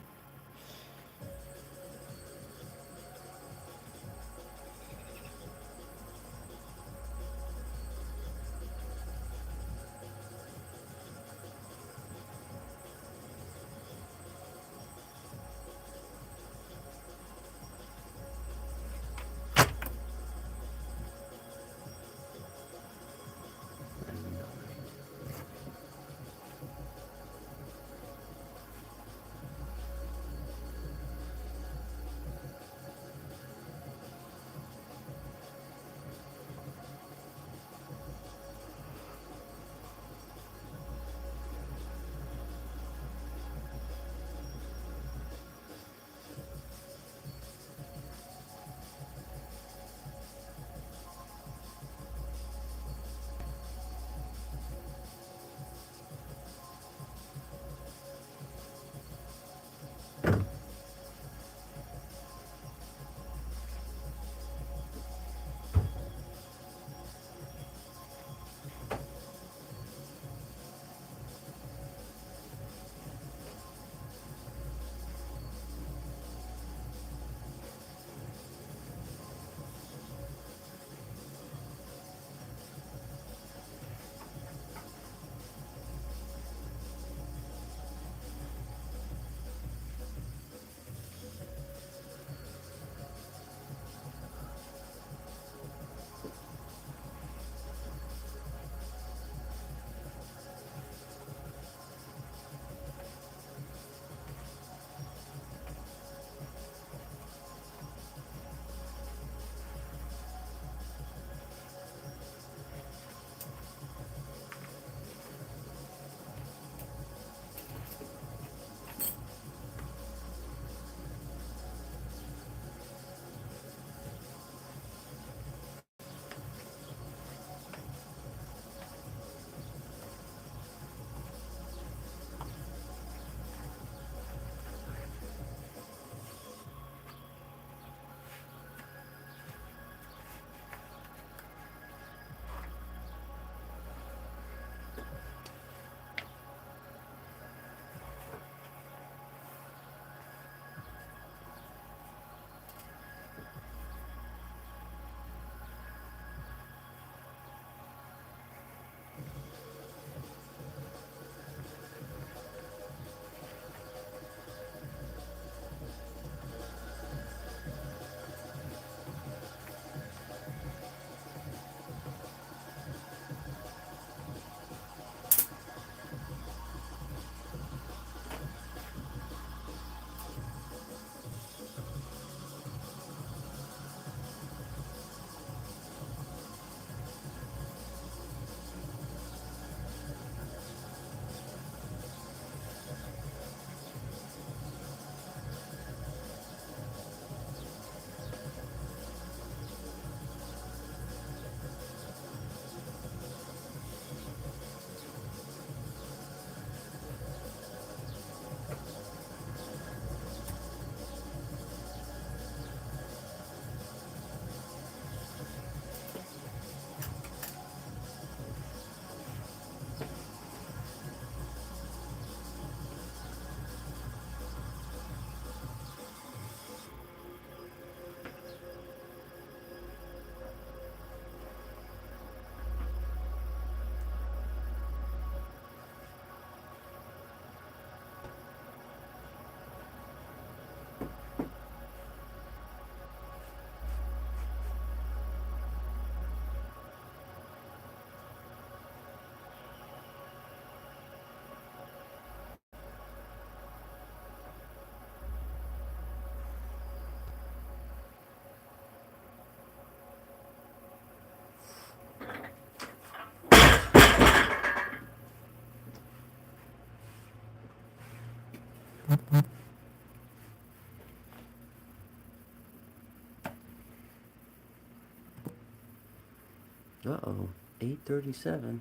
Uh-oh, 8:37.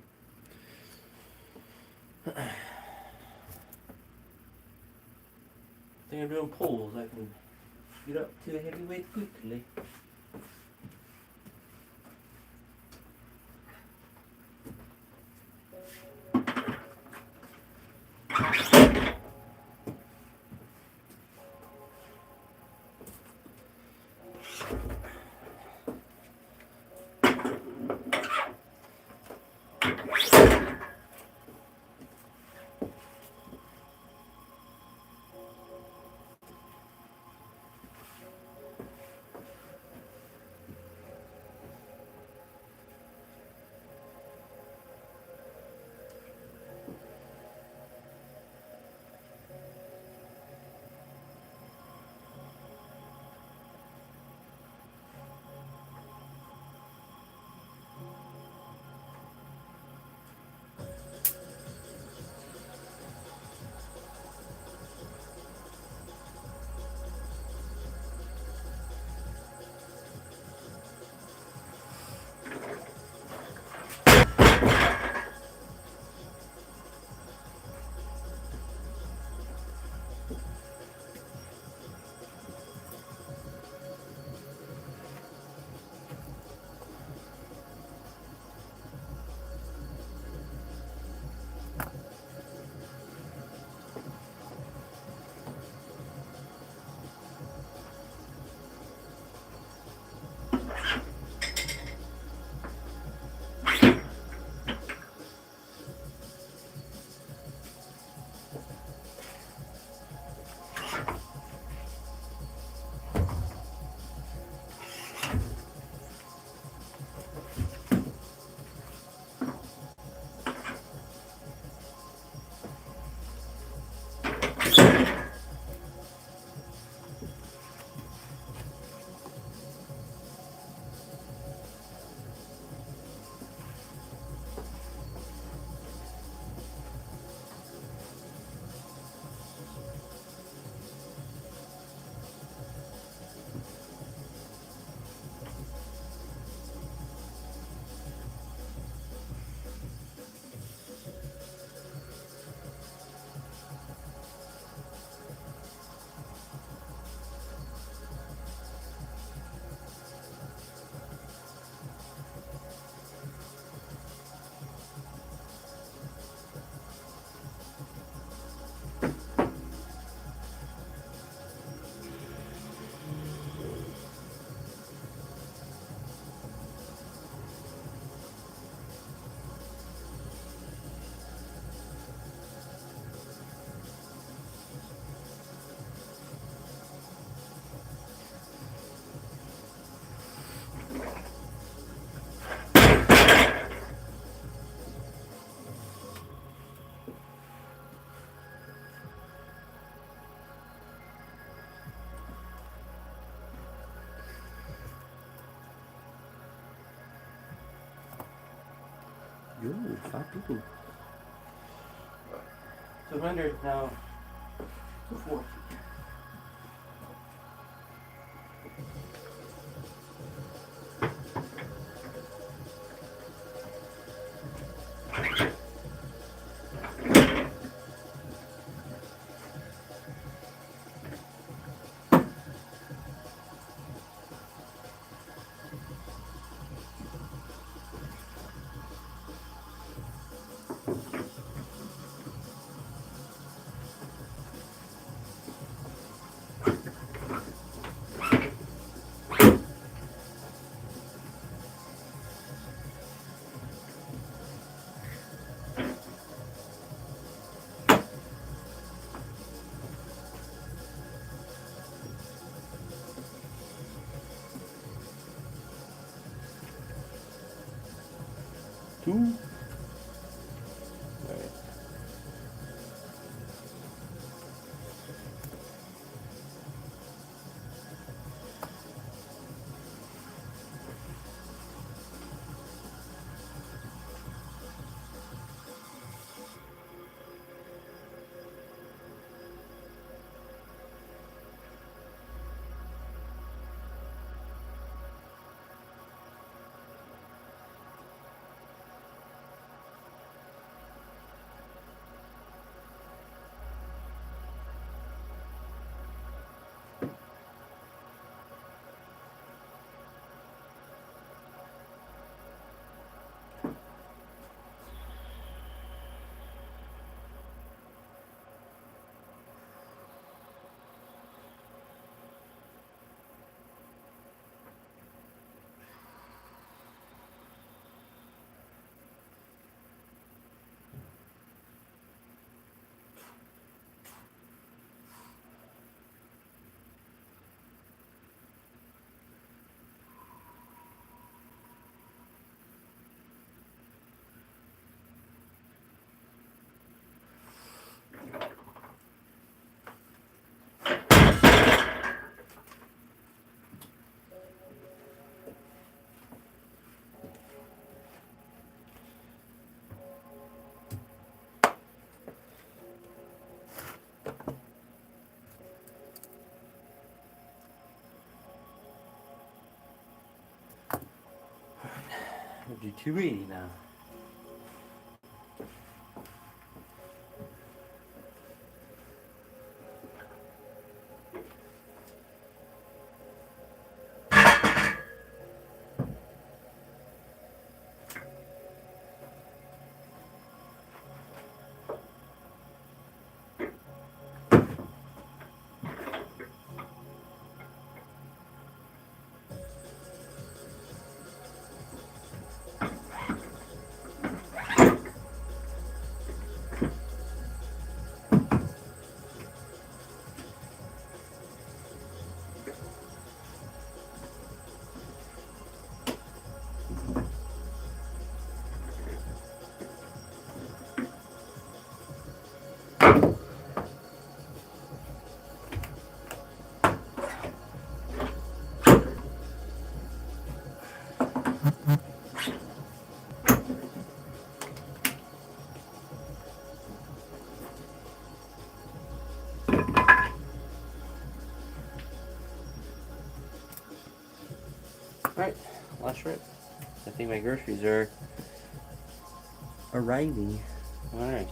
I think I'm doing pulls. I can get up to a heavyweight quickly. Yo, 5 people. 200 now. 240. Two. Right. do 280 now. Alright, last trip. I think my groceries are arriving. Alright.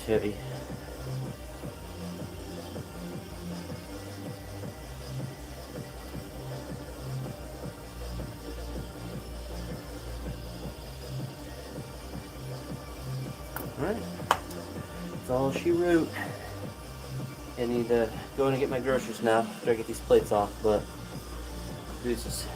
Heavy. Alright. That's all she wrote. I need to go in and get my groceries now after I get these plates off, but deuces.